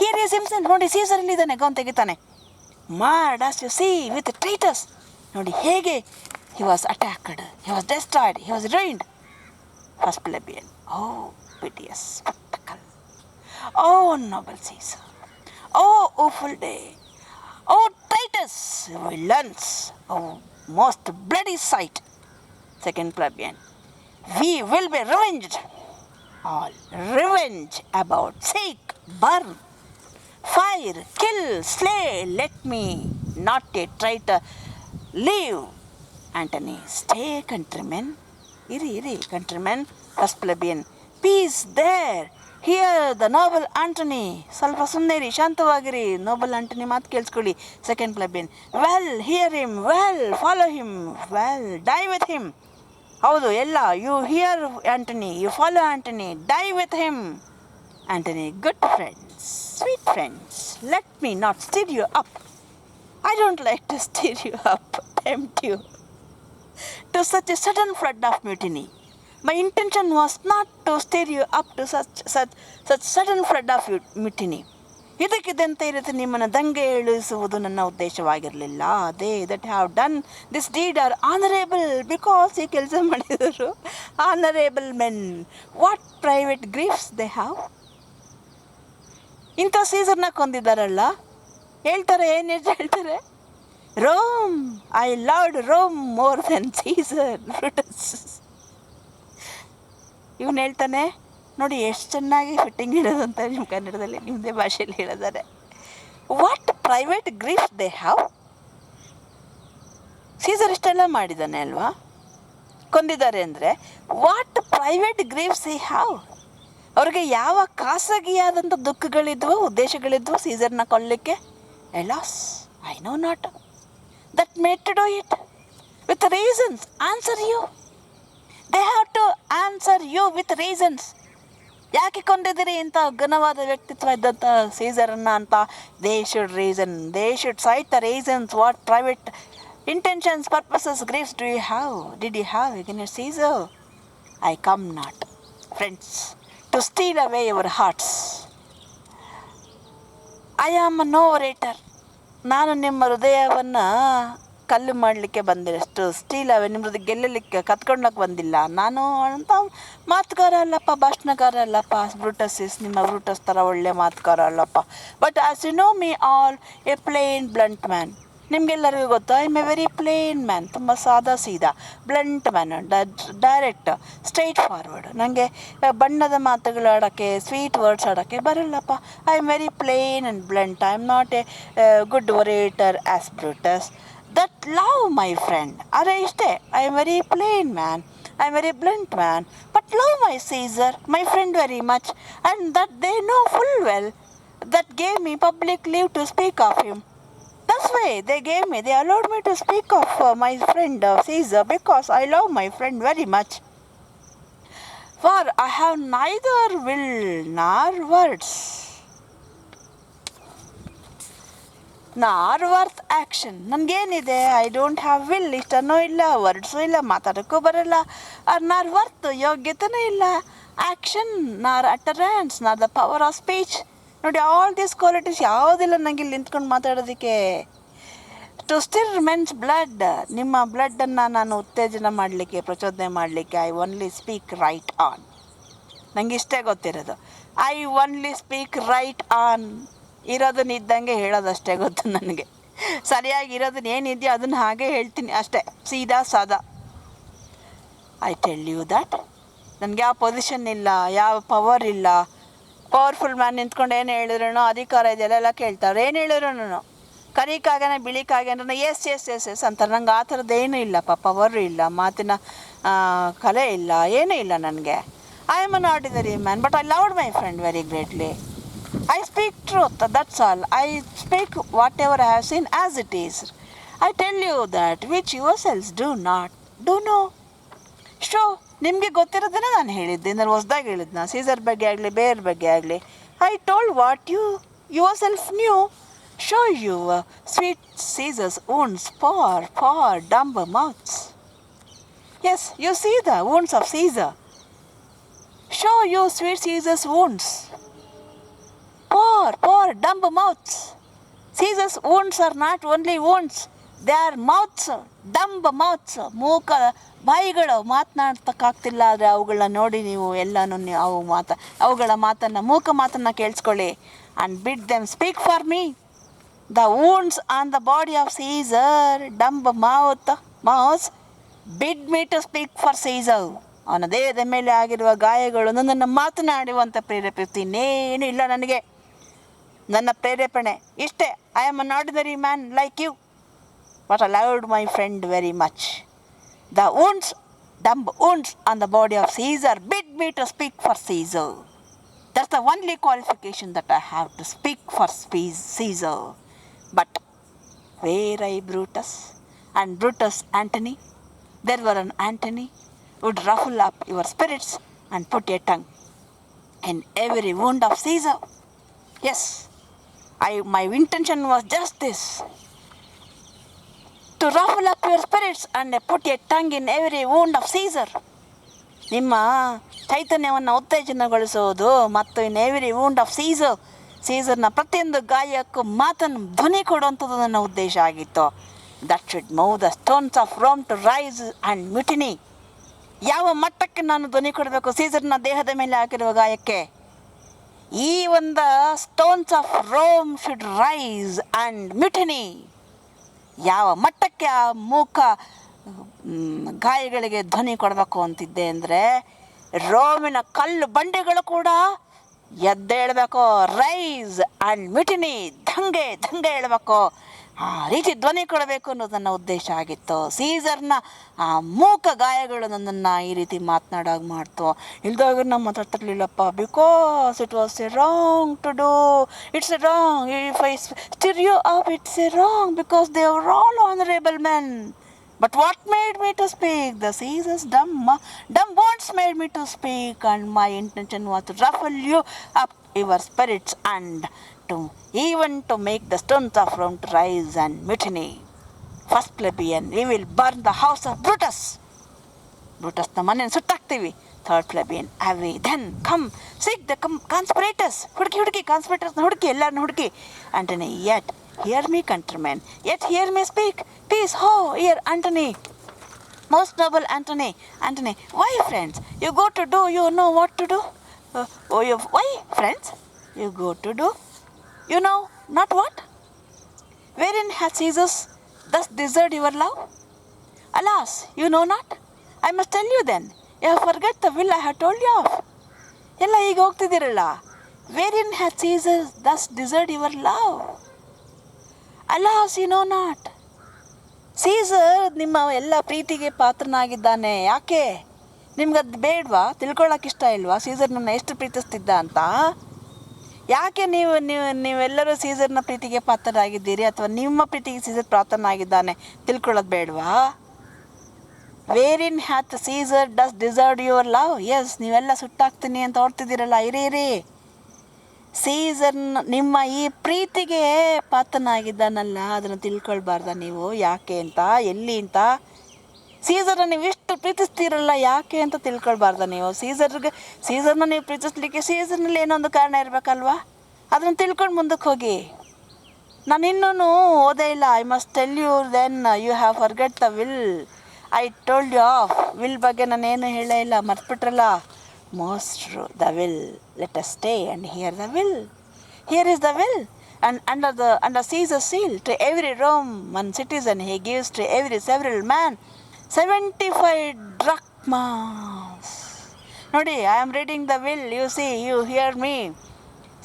here is himself. ನೋಡಿ, ಸೀಸರ್ ಇಲ್ಲಿದ್ದಾನೆ, gown ತೆಗಿತಾನೆ. Marred as you see with the traitors. ನೋಡಿ ಹೇಗೆ he was attacked, he was destroyed, he was ruined. First plebeian. Oh, piteous spectacle. Oh, noble Caesar. Oh, awful day. Oh, traitors, villains. Oh, most bloody sight. Second plebeian. We will be revenged. All revenge about seek, burn, fire, kill, slay. Let me not a traitor live. Antony. Stay, countrymen. Iri, countrymen. First plebeian. Peace there. Hear the noble Antony. ಸ್ವಲ್ಪ ಸುಮ್ಮನೆ ಶಾಂತವಾಗಿರಿ, noble Antony ಮಾತು ಕೇಳಿಸ್ಕೊಳ್ಳಿ. Second plebeian, we'll hear him, we'll follow him, we'll die with him. ಹೌದು ಎಲ್ಲ, you hear Antony, you follow Antony, die with him. Antony, good friends, sweet friends, let me not stir you up. I don't like to stir you up, tempt you to such a sudden flood of mutiny. My intention was not to stir you up to such sudden flood of mutiny. ಇದಕ್ಕಿದ್ದಂತೆ ಇರುತ್ತೆ ನಿಮ್ಮನ್ನು ದಂಗೆ ಇಳಿಸುವುದು ನನ್ನ ಉದ್ದೇಶವಾಗಿರಲಿಲ್ಲ. They that have done this deed are honourable because ಈ ಕೆಲಸ ಮಾಡಿದರು honourable men. What private griefs they have. ಇಂಥ ಸೀಸರ್ನ ಕೊಂದಿದ್ದಾರಲ್ಲ, ಹೇಳ್ತಾರೆ, ಏನು ಹೇಳ್ತಾರೆ, Rome, I loved Rome more than Caesar Brutus. ಇವನು ಹೇಳ್ತಾನೆ ನೋಡಿ ಎಷ್ಟು ಚೆನ್ನಾಗಿ ಫಿಟ್ಟಿಂಗ್ ಇಡೋದು ಅಂತ ನಿಮ್ಮ ಕನ್ನಡದಲ್ಲಿ, ನಿಮ್ಮದೇ ಭಾಷೆಯಲ್ಲಿ ಹೇಳಿದ್ದಾರೆ. What private grief they have. Caesar ಇಷ್ಟೆಲ್ಲ ಮಾಡಿದ್ದಾನೆ ಅಲ್ವಾ, ಕೊಂದಿದ್ದಾರೆ ಅಂದರೆ what private griefs they have. ಅವ್ರಿಗೆ ಯಾವ ಖಾಸಗಿಯಾದಂಥ ದುಃಖಗಳಿದ್ವು, ಉದ್ದೇಶಗಳಿದ್ವು ಸೀಸರ್ನ ಕೊಲ್ಲಲಿಕ್ಕೆ. Alas, I know not. That made to do it with reasons. Answer you. They have to answer you with reasons. ಯಾಕೆ ಕೊಂದಿದ್ದೀರಿ ಇಂಥ ಘನವಾದ ವ್ಯಕ್ತಿತ್ವ ಇದ್ದಂಥ ಸೀಸರನ್ನ ಅಂತ. They should reason, they should cite the reasons. What private intentions, purposes, griefs did you have against Caesar? I come not, friends, to steal away your hearts. I am no orator. ನಾನು ನಿಮ್ಮ ಹೃದಯವನ್ನು ಕಲ್ಲು ಮಾಡಲಿಕ್ಕೆ ಬಂದಿಲ್ಲ, steel ಅವೇ ನಿಮ್ಮ ಹೃದಯ ಗೆಲ್ಲಲಿಕ್ಕೆ ಕತ್ಕೊಂಡೋಗಿ ಬಂದಿಲ್ಲ. ನಾನು ಅಂತ ಮಾತುಗಾರ ಅಲ್ಲಪ್ಪ, ಭಾಷಣಗಾರ ಅಲ್ಲಪ್ಪ. ಬ್ರೂಟಸ್ ನಿಮ್ಮ ಬ್ರೂಟಸ್ ಥರ ಒಳ್ಳೆ ಮಾತುಗಾರ ಅಲ್ಲಪ್ಪ. But as you know me all a plain blunt man. ನಿಮಗೆಲ್ಲರಿಗೂ ಗೊತ್ತು, I am a very plain man. ತುಂಬ ಸಾದಾ ಸೀದಾ, blunt man, direct, straightforward. ನನಗೆ ಬಣ್ಣದ ಮಾತುಗಳು ಆಡೋಕ್ಕೆ, ಸ್ವೀಟ್ ವರ್ಡ್ಸ್ ಆಡೋಕ್ಕೆ ಬರಲ್ಲಪ್ಪ. I am very plain and blunt. I am not a good orator as Brutus. That love my friend. ಅರೆ ಇಷ್ಟೇ, I am very plain man, I am very blunt man, but love my Caesar, my friend very much, and that they know full well. That gave me public leave to speak of him. That's why they allowed me to speak of my friend Caesar, because I love my friend very much. For I have neither will nor words, nor worth action. ನನಗೇನಿದೆ, I don't have will, ಇಷ್ಟನೂ ಇಲ್ಲ, words ಇಲ್ಲ, ಮಾತಾಡೋಕ್ಕೂ ಬರಲ್ಲ, ನಾರ್ worth, ಯೋಗ್ಯತೆನೂ ಇಲ್ಲ, action, ನಾರ್ ಅಟರೆನ್ಸ್, ನಾರ್ the power of speech. ನೋಡಿ, ಆಲ್ ದೀಸ್ ಕ್ವಾಲಿಟೀಸ್ ಯಾವುದಿಲ್ಲ ನನಗೆ ಇಲ್ಲಿ ನಿಂತ್ಕೊಂಡು ಮಾತಾಡೋದಕ್ಕೆ. ಟು ಸ್ಟಿರ್ ಮೆನ್ಸ್ ಬ್ಲಡ್, ನಿಮ್ಮ ಬ್ಲಡ್ಡನ್ನು ನಾನು ಉತ್ತೇಜನ ಮಾಡಲಿಕ್ಕೆ, ಪ್ರಚೋದನೆ ಮಾಡಲಿಕ್ಕೆ, I only speak right on. ನನಗೆ ಇಷ್ಟೇ ಗೊತ್ತಿರೋದು, I only speak right on. ಇರೋದನ್ನ ಇದ್ದಂಗೆ ಹೇಳೋದಷ್ಟೇ ಗೊತ್ತು ನನಗೆ. ಸರಿಯಾಗಿ ಇರೋದನ್ನ ಏನಿದೆಯೋ ಅದನ್ನು ಹಾಗೆ ಹೇಳ್ತೀನಿ ಅಷ್ಟೇ, ಸೀದಾ ಸಾದಾ. ಐ ಟೆಲ್ ಯು ದ್ಯಾಟ್ ನನಗೆ ಯಾವ ಪೊಸಿಷನ್ ಇಲ್ಲ, ಯಾವ ಪವರ್ ಇಲ್ಲ. ಪವರ್ಫುಲ್ ಮ್ಯಾನ್ ನಿಂತ್ಕೊಂಡು ಏನು ಹೇಳಿದ್ರು, ಅಧಿಕಾರ ಇದೆಲ್ಲ ಕೇಳ್ತಾರೆ. ಏನು ಹೇಳಿದ್ರು ಕರಿಕಾಗೇನೆ ಬಿಳಿಕಾಗೇನ ಎಸ್ ಎಸ್ ಎಸ್ ಎಸ್ ಅಂತಾರೆ. ನಂಗೆ ಆ ಥರದ್ದೇನೂ ಇಲ್ಲಪ್ಪ, ಪವರು ಇಲ್ಲ, ಮಾತಿನ ಕಲೆ ಇಲ್ಲ, ಏನೂ ಇಲ್ಲ ನನಗೆ. I am an ordinary man, but I loved my friend very greatly. I speak truth, that's all. I speak whatever I have seen as it is. I tell you that which yourselves do know. So, ನಿಮಗೆ ಗೊತ್ತಿರೋದನ್ನೇ ನಾನು ಹೇಳಿದ್ದೆ. ನಾನು ಹೊಸ್ದಾಗಿ ಹೇಳಿದ್ನ, Caesar ಬಗ್ಗೆ ಆಗಲಿ, ಬೇರೆ ಬಗ್ಗೆ ಆಗಲಿ. I told what your self new. Show you sweet Caesar's wounds, poor dumb mouths. Yes, you see the wounds of Caesar. Show you sweet Caesar's wounds, poor dumb mouths. Caesar's wounds are not only wounds, they are mouths, dumb mouths. ಮೂಕ ಬಾಯಿಗಳು, ಮಾತನಾಡ್ತಕ್ಕಾಗ್ತಿಲ್ಲ, ಆದರೆ ಅವುಗಳನ್ನ ನೋಡಿ ನೀವು ಎಲ್ಲನೂ ಅವುಗಳ ಮಾತನ್ನು, ಮೂಕ ಮಾತನ್ನು ಕೇಳಿಸ್ಕೊಳ್ಳಿ. And bid them speak for me. The wounds on the body of Caesar, dumb mouths, bid me to speak for Caesar. ಅವನ ದೇಹದ ಮೇಲೆ ಆಗಿರುವ ಗಾಯಗಳು ನನ್ನನ್ನು ಮಾತನಾಡುವಂಥ ಪ್ರೇರೇಪಿಸ್ತೀನಿ. ಇನ್ನೇನು ಇಲ್ಲ ನನಗೆ, ನನ್ನ ಪ್ರೇರೇಪಣೆ ಇಷ್ಟೇ. I am an ordinary man like you, but I loved my friend very much. The wounds, dumb wounds on the body of Caesar, bid me to speak for Caesar. That's the only qualification that I have to speak for Caesar. But were I Brutus and Brutus Antony, there were an Antony, would ruffle up your spirits and put a tongue in every wound of Caesar. Yes, my intention was just this, to ruffle up your spirits and put a tongue in every wound of Caesar. ನಿಮ್ಮ ಚೈತನ್ಯವನ್ನು ಉತ್ತೇಜನಗೊಳಿಸುವುದು ಮತ್ತು in every wound of ಸೀಸರ್ನ ಪ್ರತಿಯೊಂದು ಗಾಯಕ್ಕೂ ಮಾತನ್ನು ಧ್ವನಿ ಕೊಡುವಂಥದ್ದು ನನ್ನ ಉದ್ದೇಶ ಆಗಿತ್ತು. That should move the stones of Rome to rise and mutiny. ಯಾವ ಮಟ್ಟಕ್ಕೆ ನಾನು ಧ್ವನಿ ಕೊಡಬೇಕು ಸೀಸರ್ನ ದೇಹದ ಮೇಲೆ ಹಾಕಿರುವ ಗಾಯಕ್ಕೆ? ಈ ಒಂದು stones of Rome should rise and mutiny. ಯಾವ ಮಟ್ಟಕ್ಕೆ ಆ ಮೂಕ ಗಾಯಗಳಿಗೆ ಧ್ವನಿ ಕೊಡಬೇಕು ಅಂತಿದ್ದೆ ಅಂದರೆ, ರೋಮಿನ ಕಲ್ಲು ಬಂಡೆಗಳು ಕೂಡ ಎದ್ದೇಳಬೇಕು. ರೈಸ್ ಆ್ಯಂಡ್ ಮ್ಯುಟಿನಿ, ದಂಗೆ ಹೇಳಬೇಕು, ಆ ರೀತಿ ಧ್ವನಿ ಕೊಡಬೇಕು ಅನ್ನೋದು ನನ್ನ ಉದ್ದೇಶ ಆಗಿತ್ತು. ಸೀಸರ್ನ ಆ ಮೂಕ ಗಾಯಗಳು ನನ್ನನ್ನು ಈ ರೀತಿ ಮಾತನಾಡೋಕೆ ಮಾಡ್ತು. ಇಲ್ದಾಗ ನಾವು ಮಾತಾಡ್ತಿರ್ಲಿಲ್ಲಪ್ಪ, because it was a wrong to do. It's a wrong. If I stir you up, it's a wrong because they are all honourable men. But what made me to speak? The Caesar's dumb words made me to speak, and my intention was to ruffle you up your spirits and even to make the stones of Rome to rise and mutiny. First plebeian, we will burn the house of Brutus. Brutusನ ಮನೆಯನ್ನು ಸುಟ್ಟಾಕ್ತೀವಿ. Third plebeian, ಅವಿ. Then come seek the conspirators. ಹುಡುಕಿ ಕಾನ್ಸ್ಪಿರೇಟರ್ಸ್ನ ಹುಡುಕಿ, ಎಲ್ಲರನ್ನ ಹುಡುಕಿ. Antony, yet hear me, countrymen, yet hear me speak. Peace, ho, here, Antony. Most noble Antony. Antony, why, friends? You go to do, you know what to do. Why, friends? You go to do, you know not what? Wherein hath Caesar thus deserved your love? Alas, you know not. I must tell you then. You have forgot the will I have told you of. ಎಲ್ಲ ಈಗ ಹೋಗ್ತಿದ್ದೀರಲ್ಲ. Wherein hath Caesar thus deserved your love? Alas, you know not. Caesar ನಿಮ್ಮ ಎಲ್ಲ ಪ್ರೀತಿಗೆ ಪಾತ್ರನಾಗಿದ್ದಾನೆ. ಯಾಕೆ? ನಿಮ್ಗದು ಬೇಡವಾ? ತಿಳ್ಕೊಳ್ಳೋಕೆ ಇಷ್ಟ ಇಲ್ವಾ ಸೀಸರ್ ನನ್ನ ಎಷ್ಟು ಪ್ರೀತಿಸ್ತಿದ್ದ ಅಂತ? ಯಾಕೆ ನೀವೆಲ್ಲರೂ ಸೀಸರ್ನ ಪ್ರೀತಿಗೆ ಪಾತ್ರರಾಗಿದ್ದೀರಿ, ಅಥವಾ ನಿಮ್ಮ ಪ್ರೀತಿಗೆ ಸೀಸರ್ ಪಾತ್ರನಾಗಿದ್ದಾನೆ ತಿಳ್ಕೊಳ್ಳೋದು ಬೇಡವಾ? Wherein hath Caesar does deserve your love? Yes, ನೀವೆಲ್ಲ ಸುಟ್ಟಾಕ್ತೀನಿ ಅಂತ ಹೊರ್ತಿದ್ದೀರಲ್ಲ, ಇರಿ. ಸೀಸರ್ ನಿಮ್ಮ ಈ ಪ್ರೀತಿಗೆ ಪಾತ್ರನಾಗಿದ್ದಾನಲ್ಲ, ಅದನ್ನು ತಿಳ್ಕೊಳ್ಬಾರ್ದ ನೀವು? ಯಾಕೆ ಅಂತ, ಎಲ್ಲಿ ಅಂತ? ಸೀಸರ್ನ ನೀವು ಇಷ್ಟು ಪ್ರೀತಿಸ್ತೀರಲ್ಲ, ಯಾಕೆ ಅಂತ ತಿಳ್ಕೊಳ್ಬಾರ್ದ ನೀವು? ಸೀಸರ್ನ ನೀವು ಪ್ರೀತಿಸ್ಲಿಕ್ಕೆ ಸೀಸರ್ನಲ್ಲಿ ಏನೋ ಒಂದು ಕಾರಣ ಇರಬೇಕಲ್ವಾ? ಅದನ್ನು ತಿಳ್ಕೊಂಡು ಮುಂದಕ್ಕೆ ಹೋಗಿ. ನಾನು ಇನ್ನೂ ಓದೇ ಇಲ್ಲ. I must tell you then you have forget the will I told you of. Will ಬಗ್ಗೆ ನಾನೇನು ಹೇಳೇ ಇಲ್ಲ, ಮರ್ತ್ಬಿಟ್ರಲ್ಲ. Most the will, let us stay and hear the will. Here is the will, and under Caesar's seal, to every Roman citizen he gives to every several man 75 drachmas. ನೋಡಿ, I am reading the will, you see, you hear me.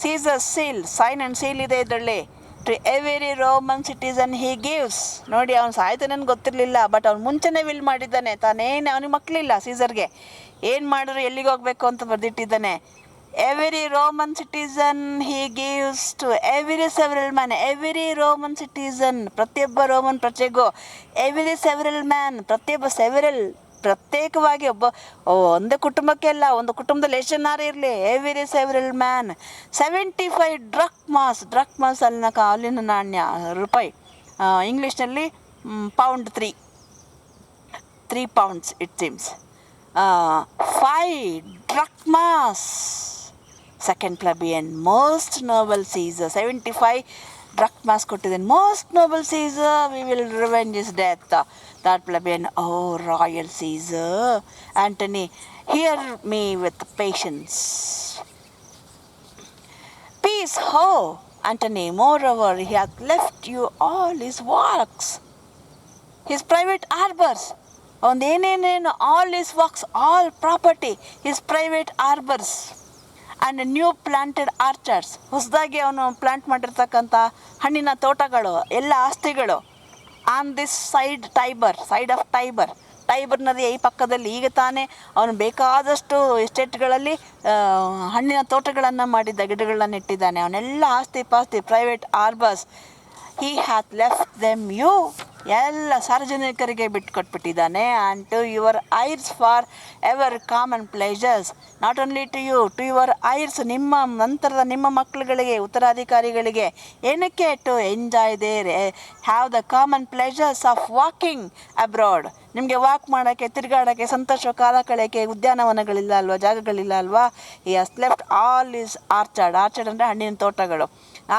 Caesar's seal, sign and seal ಇದೆ ಇದರಲ್ಲಿ. To every Roman citizen he gives. ನೋಡಿ, ಅವನು ಸಾಯ್ತಾನೇನು ಗೊತ್ತಿರಲಿಲ್ಲ, but ಅವ್ನು ಮುಂಚೆನೇ will ಮಾಡಿದ್ದಾನೆ. ತಾನೇನು ಅವನಿಗೆ ಮಕ್ಕಳಿಲ್ಲ ಸೀಸರ್ಗೆ, ಏನು ಮಾಡಿದ್ರು ಎಲ್ಲಿಗೆ ಹೋಗಬೇಕು ಅಂತ ಬರೆದಿಟ್ಟಿದ್ದಾನೆ. Every Roman citizen he gives to every several man. Every Roman citizen, ಪ್ರತಿಯೊಬ್ಬ ರೋಮನ್ ಪ್ರಜೆಗೂ. ಎವ್ರಿ ಸೆವರಲ್ ಮ್ಯಾನ್, ಪ್ರತಿಯೊಬ್ಬ ಸೆವರಲ್, ಪ್ರತ್ಯೇಕವಾಗಿ ಒಂದೇ ಕುಟುಂಬಕ್ಕೆ ಅಲ್ಲ, ಒಂದು ಕುಟುಂಬದಲ್ಲಿ ಎಷ್ಟು ಜನ ಇರಲಿ. ಎವ್ರಿ ಸೆವರಲ್ ಮ್ಯಾನ್ 75 ಡ್ರಕ್ಮಾಸ್ ಅಲ್ಲಿನ ನಾಣ್ಯ, ರೂಪಾಯಿ. ಇಂಗ್ಲೀಷ್ನಲ್ಲಿ pound, 3 pounds it seems. 5 drachmas. Second plebeian, most noble Caesar, 75 drachmas ಕೊಟ್ಟಿದ್ದೇನೆ. Most noble Caesar, we will revenge his death. Third plebeian, O royal Caesar. Antony, hear me with patience. Peace, ho, Antony. Moreover, he hath left you all his works, his private arbors. ಒಂದೇನೇನೇನು, all his works, all property, his private arbors and new planted orchards. ಹೊಸದಾಗಿ ಅವನು plant ಮಾಡಿರ್ತಕ್ಕಂಥ ಹಣ್ಣಿನ ತೋಟಗಳು, ಎಲ್ಲ ಆಸ್ತಿಗಳು. On this side of Tiber Tiber ನದಿಯ ಈ ಪಕ್ಕದಲ್ಲಿ ಈಗ ತಾನೇ ಅವನು ಬೇಕಾದಷ್ಟು ಎಸ್ಟೇಟ್ಗಳಲ್ಲಿ ಹಣ್ಣಿನ ತೋಟಗಳನ್ನು ಮಾಡಿದ್ದ, ಗಿಡಗಳನ್ನ ನೆಟ್ಟಿದ್ದಾನೆ. ಅವನೆಲ್ಲ ಆಸ್ತಿ ಪಾಸ್ತಿ, private arbors, he hath left them you, ಎಲ್ಲ ಸಾರ್ವಜನಿಕರಿಗೆ ಬಿಟ್ಕೊಟ್ಬಿಟ್ಟಿದ್ದಾನೆ. And to your heirs for ever common pleasures, not only to you, to your heirs, ನಿಮ್ಮ ನಂತರದ ನಿಮ್ಮ ಮಕ್ಕಳುಗಳಿಗೆ, ಉತ್ತರಾಧಿಕಾರಿಗಳಿಗೆ. ಏನಕ್ಕೆ? To enjoy their have the common pleasures of walking abroad. ನಿಮಗೆ ವಾಕ್ ಮಾಡೋಕ್ಕೆ, ತಿರುಗಾಡೋಕ್ಕೆ, ಸಂತೋಷ ಕಾಲ ಕಳೆಯೋಕ್ಕೆ ಉದ್ಯಾನವನಗಳಿಲ್ಲ ಅಲ್ವಾ, ಜಾಗಗಳಿಲ್ಲ ಅಲ್ವಾ. He has left all his orchard, orchard ಅಂದರೆ ಹಣ್ಣಿನ ತೋಟಗಳು,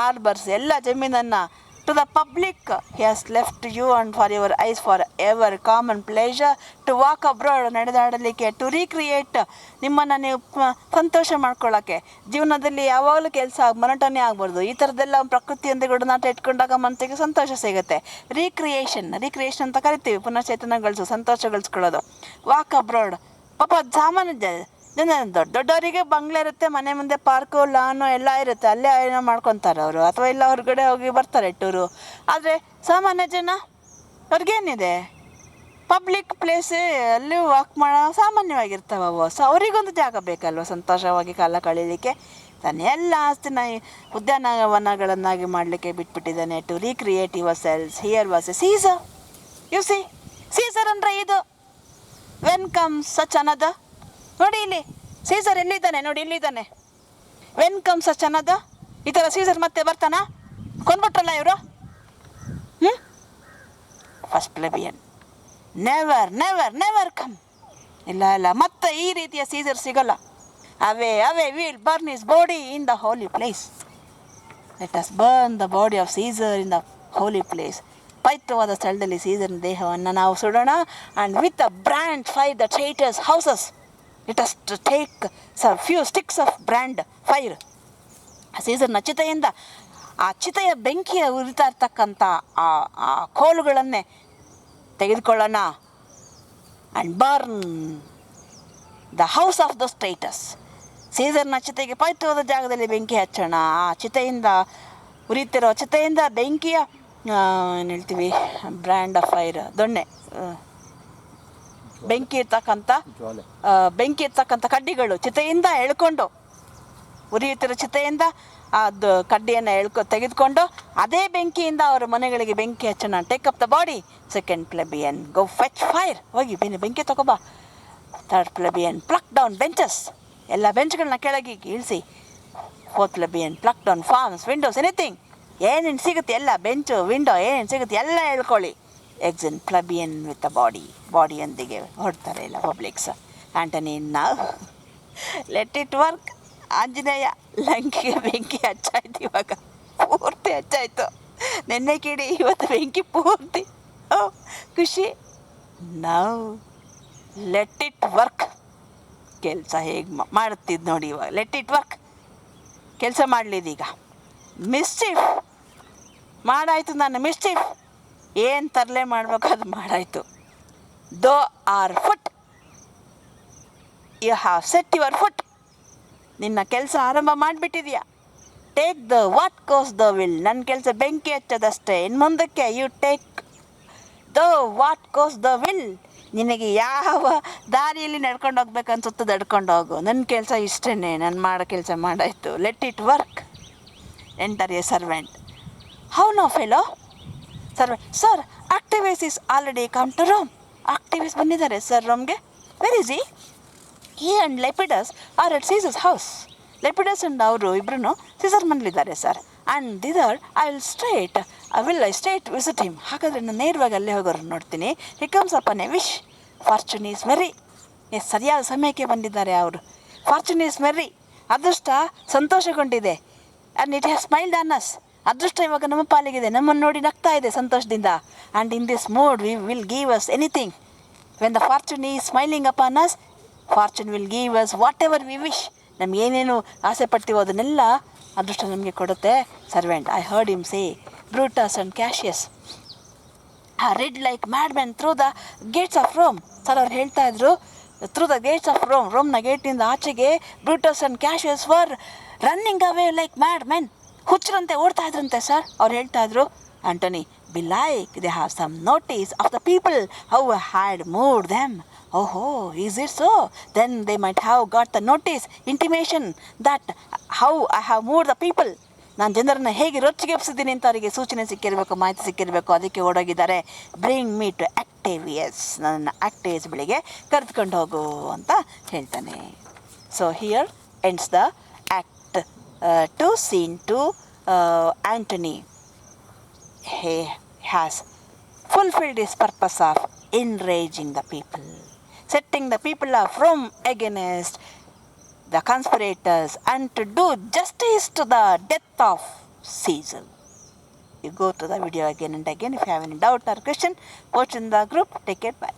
ಆರ್ಬರ್ಸ್, ಎಲ್ಲ ಜಮೀನನ್ನು to the public he has left you and for your heirs for ever common pleasure to walk abroad, ನಡೆದಾಡಲಿಕ್ಕೆ, ಟು ರೀಕ್ರಿಯೇಟ್, ನಿಮ್ಮನ್ನು ನೀವು ಸಂತೋಷ ಮಾಡ್ಕೊಳ್ಳೋಕ್ಕೆ. ಜೀವನದಲ್ಲಿ ಯಾವಾಗಲೂ ಕೆಲಸ ಮನಟನೆ ಆಗ್ಬಾರ್ದು. ಈ ಥರದ್ದೆಲ್ಲ ಪ್ರಕೃತಿಯೊಂದಿಗೆ ಒಡನಾಟ ಇಟ್ಕೊಂಡಾಗ ಮನಸ್ಸಿಗೆ ಸಂತೋಷ ಸಿಗುತ್ತೆ. ರೀಕ್ರಿಯೇಷನ್ ಅಂತ ಕರಿತೀವಿ, ಪುನಶ್ಚೇತನಗೊಳಿಸು, ಸಂತೋಷಗೊಳಿಸ್ಕೊಳ್ಳೋದು. ವಾಕ್ ಅಬ್ರಾಡ್, ಪಾಪ ಸಾಮಾನ್ಯ ದೊಡ್ಡವರಿಗೆ ಬಂಗ್ಲೆ ಇರುತ್ತೆ, ಮನೆ ಮುಂದೆ ಪಾರ್ಕು, ಲಾನು ಎಲ್ಲ ಇರುತ್ತೆ, ಅಲ್ಲೇ ಏನೋ ಮಾಡ್ಕೊತಾರೆ ಅವರು, ಅಥವಾ ಇಲ್ಲ ಹೊರಗಡೆ ಹೋಗಿ ಬರ್ತಾರೆ ಟೂರು. ಆದರೆ ಸಾಮಾನ್ಯ ಜನ ಅವ್ರಿಗೇನಿದೆ, ಪಬ್ಲಿಕ್ ಪ್ಲೇಸ್ ಅಲ್ಲಿ ವಾಕ್ ಮಾಡೋ ಸಾಮಾನ್ಯವಾಗಿರ್ತಾವೆ ಅವು. ಸೊ ಅವರಿಗೊಂದು ಜಾಗ ಬೇಕಲ್ವ ಸಂತೋಷವಾಗಿ ಕಾಲ ಕಳೀಲಿಕ್ಕೆ. ತಾನು ಎಲ್ಲ ಆಸ್ತಿನ ಉದ್ಯಾನವನಗಳನ್ನಾಗಿ ಮಾಡಲಿಕ್ಕೆ ಬಿಟ್ಬಿಟ್ಟಿದ್ದಾನೆ. To recreate yourselves here was a Caesar. You see, Caesar ಅಂದರೆ ಇದು. ವೆನ್ ಕಮ್ಸ್ ಸಚ್ ಅನದರ್, ನೋಡಿ ಇಲ್ಲಿ ಸೀಸರ್ ಎಲ್ಲಿದ್ದಾನೆ, ನೋಡಿ ಇಲ್ಲಿದ್ದಾನೆ. ವೆನ್ ಕಮ್ಸ್ ಸಚ್ ಅನದರ್, ಈ ಥರ ಸೀಸರ್ ಮತ್ತೆ ಬರ್ತಾನಾ? ಕೊಂಡ್ಬಿಟ್ರಲ್ಲ ಇವರು. First plebeian never never never come. ಇಲ್ಲ ಮತ್ತೆ ಈ ರೀತಿಯ ಸೀಸರ್ ಸಿಗಲ್ಲ. Away we'll burn his body in the holy place. Let us burn the body of Caesar in the holy place. ಪವಿತ್ರವಾದ ಸ್ಥಳದಲ್ಲಿ ಸೀಸರ್ನ ದೇಹವನ್ನು ನಾವು ಸುಡೋಣ. And with a brand fire the traitors houses. Let us take few sticks of brand fire. ಸೀಸರ್ನ ಚಿತೆಯಿಂದ, ಆ ಚಿತೆಯ ಬೆಂಕಿಯ ಉರಿತಾ ಇರ್ತಕ್ಕಂಥ ಆ ಕೋಲುಗಳನ್ನೇ ತೆಗೆದುಕೊಳ್ಳೋಣ. And burn the house of the traitors. ಸೀಸರ್ನ ಚಿತೆಗೆ ಪವಿತ್ರವಾದ ಜಾಗದಲ್ಲಿ ಬೆಂಕಿ ಹಚ್ಚೋಣ. ಆ ಚಿತೆಯಿಂದ, ಉರಿತಿರೋ ಚಿತೆಯಿಂದ ಬೆಂಕಿಯ ಏನು ಹೇಳ್ತೀವಿ, ಬ್ರ್ಯಾಂಡ್ ಆಫ್ ಫೈರ್, ದೊಣ್ಣೆ, ಬೆಂಕಿ ಇರ್ತಕ್ಕಂಥ ಕಡ್ಡಿಗಳು ಚಿತೆಯಿಂದ ಎಳ್ಕೊಂಡು, ಉರಿಯುತ್ತಿರೋ ಚಿತೆಯಿಂದ ಅದು ಕಡ್ಡಿಯನ್ನು ತೆಗೆದುಕೊಂಡು ಅದೇ ಬೆಂಕಿಯಿಂದ ಅವರ ಮನೆಗಳಿಗೆ ಬೆಂಕಿ ಹಚ್ಚೋಣ. Take up the body. Second plebeian go fetch fire, ಹೋಗಿ ಬೆಂಕಿ ತಗೋಬಾ. Third plebeian pluck down benches, ಎಲ್ಲ ಬೆಂಚ್ಗಳನ್ನ ಕೆಳಗೆ ಇಳಿಸಿ. Fourth plebeian pluck down forms, windows, anything, ಏನೇನು ಸಿಗುತ್ತೆ ಎಲ್ಲ, ಬೆಂಚು, ವಿಂಡೋ, ಏನೇನು ಸಿಗುತ್ತೆ ಎಲ್ಲ ಹೇಳ್ಕೊಳ್ಳಿ. ಎಕ್ಸಿನ್ ಪ್ಲೆಬಿಯನ್ ವಿತ್ ಅ ಬಾಡಿಯೊಂದಿಗೆ ಹೊರಡ್ತಾರೆ ಎಲ್ಲ ಪಬ್ಲಿಕ್ಸ್. ಆ್ಯಂಟನಿ ನಾವು ಲೆಟ್ ಇಟ್ ವರ್ಕ್. ಆಂಜನೇಯ ಲಂಕೆಗೆ ಬೆಂಕಿ ಹಚ್ಚಾಯ್ತು, ಇವಾಗ ಪೂರ್ತಿ ಹಚ್ಚಾಯ್ತು. ನೆನ್ನೆ ಕಿಡಿ, ಇವತ್ತು ಬೆಂಕಿ ಪೂರ್ತಿ. ಖುಷಿ. ನಾವು ಲೆಟ್ ಇಟ್ ವರ್ಕ್. ಕೆಲಸ ಹೇಗೆ ಮಾಡುತ್ತಿದ್ದು ನೋಡಿ ಇವಾಗ. ಲೆಟ್ ಇಟ್ ವರ್ಕ್, ಕೆಲಸ ಮಾಡಲಿದ್ದೀಗ. ಮಿಸ್ಚೀಫ್ ಮಾಡಾಯಿತು. ನಾನು ಮಿಸ್ಚೀಫ್ ಏನು ತರಲೆ ಮಾಡಬೇಕು ಅದು ಮಾಡಾಯಿತು. Thou art foot, you have set your foot. ನಿನ್ನ ಕೆಲಸ ಆರಂಭ ಮಾಡಿಬಿಟ್ಟಿದೆಯಾ. Take thou what course thou will. ನನ್ನ ಕೆಲಸ ಬೆಂಕಿ ಹಚ್ಚೋದಷ್ಟೇ. ಇನ್ನು ಮುಂದಕ್ಕೆ you take thou what course thou will. ನಿನಗೆ ಯಾವ ದಾರಿಯಲ್ಲಿ ನಡ್ಕೊಂಡು ಹೋಗ್ಬೇಕನ್ಸುತ್ತೆ ನಡ್ಕೊಂಡು ಹೋಗು. ನನ್ನ ಕೆಲಸ ಇಷ್ಟೇ, ನಾನು ಮಾಡೋ ಕೆಲಸ ಮಾಡಾಯಿತು. Let it work. Enter a servant. How now fellow? Servant, sir Octavius is already come to Rome. Octavius ಬಂದಿದ್ದಾರೆ ಸರ್ ರೋಮ್ಗೆ. Where is he and Lepidus are at Caesar's house. Lepidus and ಅವರು ಇಬ್ಬರೂ ಸೀಸರ್ ಮನೇಲಿದ್ದಾರೆ sir. And thither I will straight visit him. ಹಾಗಾದರೆ ನಾನು ನೇರವಾಗಿ ಅಲ್ಲೇ ಹೋಗೋರು ನೋಡ್ತೀನಿ. He comes up on a wish. Fortune is merry. ಸರಿಯಾದ ಸಮಯಕ್ಕೆ ಬಂದಿದ್ದಾರೆ ಅವರು. Fortune is ಮೆರ್ರಿ. ಅದೃಷ್ಟ ಸಂತೋಷಗೊಂಡಿದೆ. And it has smiled on us. ಅದೃಷ್ಟ ಇವಾಗ ನಮ್ಮ ಪಾಲಿಗಿದೆ, ನಮ್ಮನ್ನು ನೋಡಿ ನಗ್ತಾ ಇದೆ ಸಂತೋಷದಿಂದ. And in this mood we will give us anything. When the fortune is smiling upon us, fortune will give us whatever we wish. ನಮ್ಗೆ ಏನೇನು ಆಸೆ ಪಡ್ತೀವೋ ಅದನ್ನೆಲ್ಲ ಅದೃಷ್ಟ ನಮಗೆ ಕೊಡುತ್ತೆ. Servant, I heard him say, Brutus and Cassius rid like mad men through the gates of Rome. Sir ಅವ್ರು ಹೇಳ್ತಾ ಇದ್ರು, through the gates of Rome, ರೋಮ್ನ ಗೇಟಿಂದ ಆಚೆಗೆ Brutus and Cassius were running away like mad men. ಹುಚ್ಚರಂತೆ ಓಡ್ತಾ ಇದ್ರಂತೆ sir. ಅವ್ರು ಹೇಳ್ತಾ ಇದ್ರು, Antony, belike they have some notice of the people who had moved them. Oh, is it so? Then they might have got the notice, intimation that how I have moved the people. ನಾನು ಜನರನ್ನು ಹೇಗೆ ರೊಚ್ಚಿಗೆಬ್ಸಿದ್ದೀನಿ ಅಂತ ಅವರಿಗೆ ಸೂಚನೆ ಸಿಕ್ಕಿರಬೇಕು, ಮಾಹಿತಿ ಸಿಕ್ಕಿರಬೇಕು. ಅದಕ್ಕೆ ಓಡೋಗಿದ್ದಾರೆ. Bring me to Octavius, ನನ್ನ Octavius ಬಳಿಗೆ ಕರೆದುಕೊಂಡು ಹೋಗು ಅಂತ ಹೇಳ್ತಾನೆ. So here ends the act 2 scene 2. Antony, he has fulfilled his purpose of enraging the people, setting the people of Rome against the conspirators, and to do justice to the death of Caesar. You go to the video again and again. If you have any doubt or question, post in the group. Take care. Bye.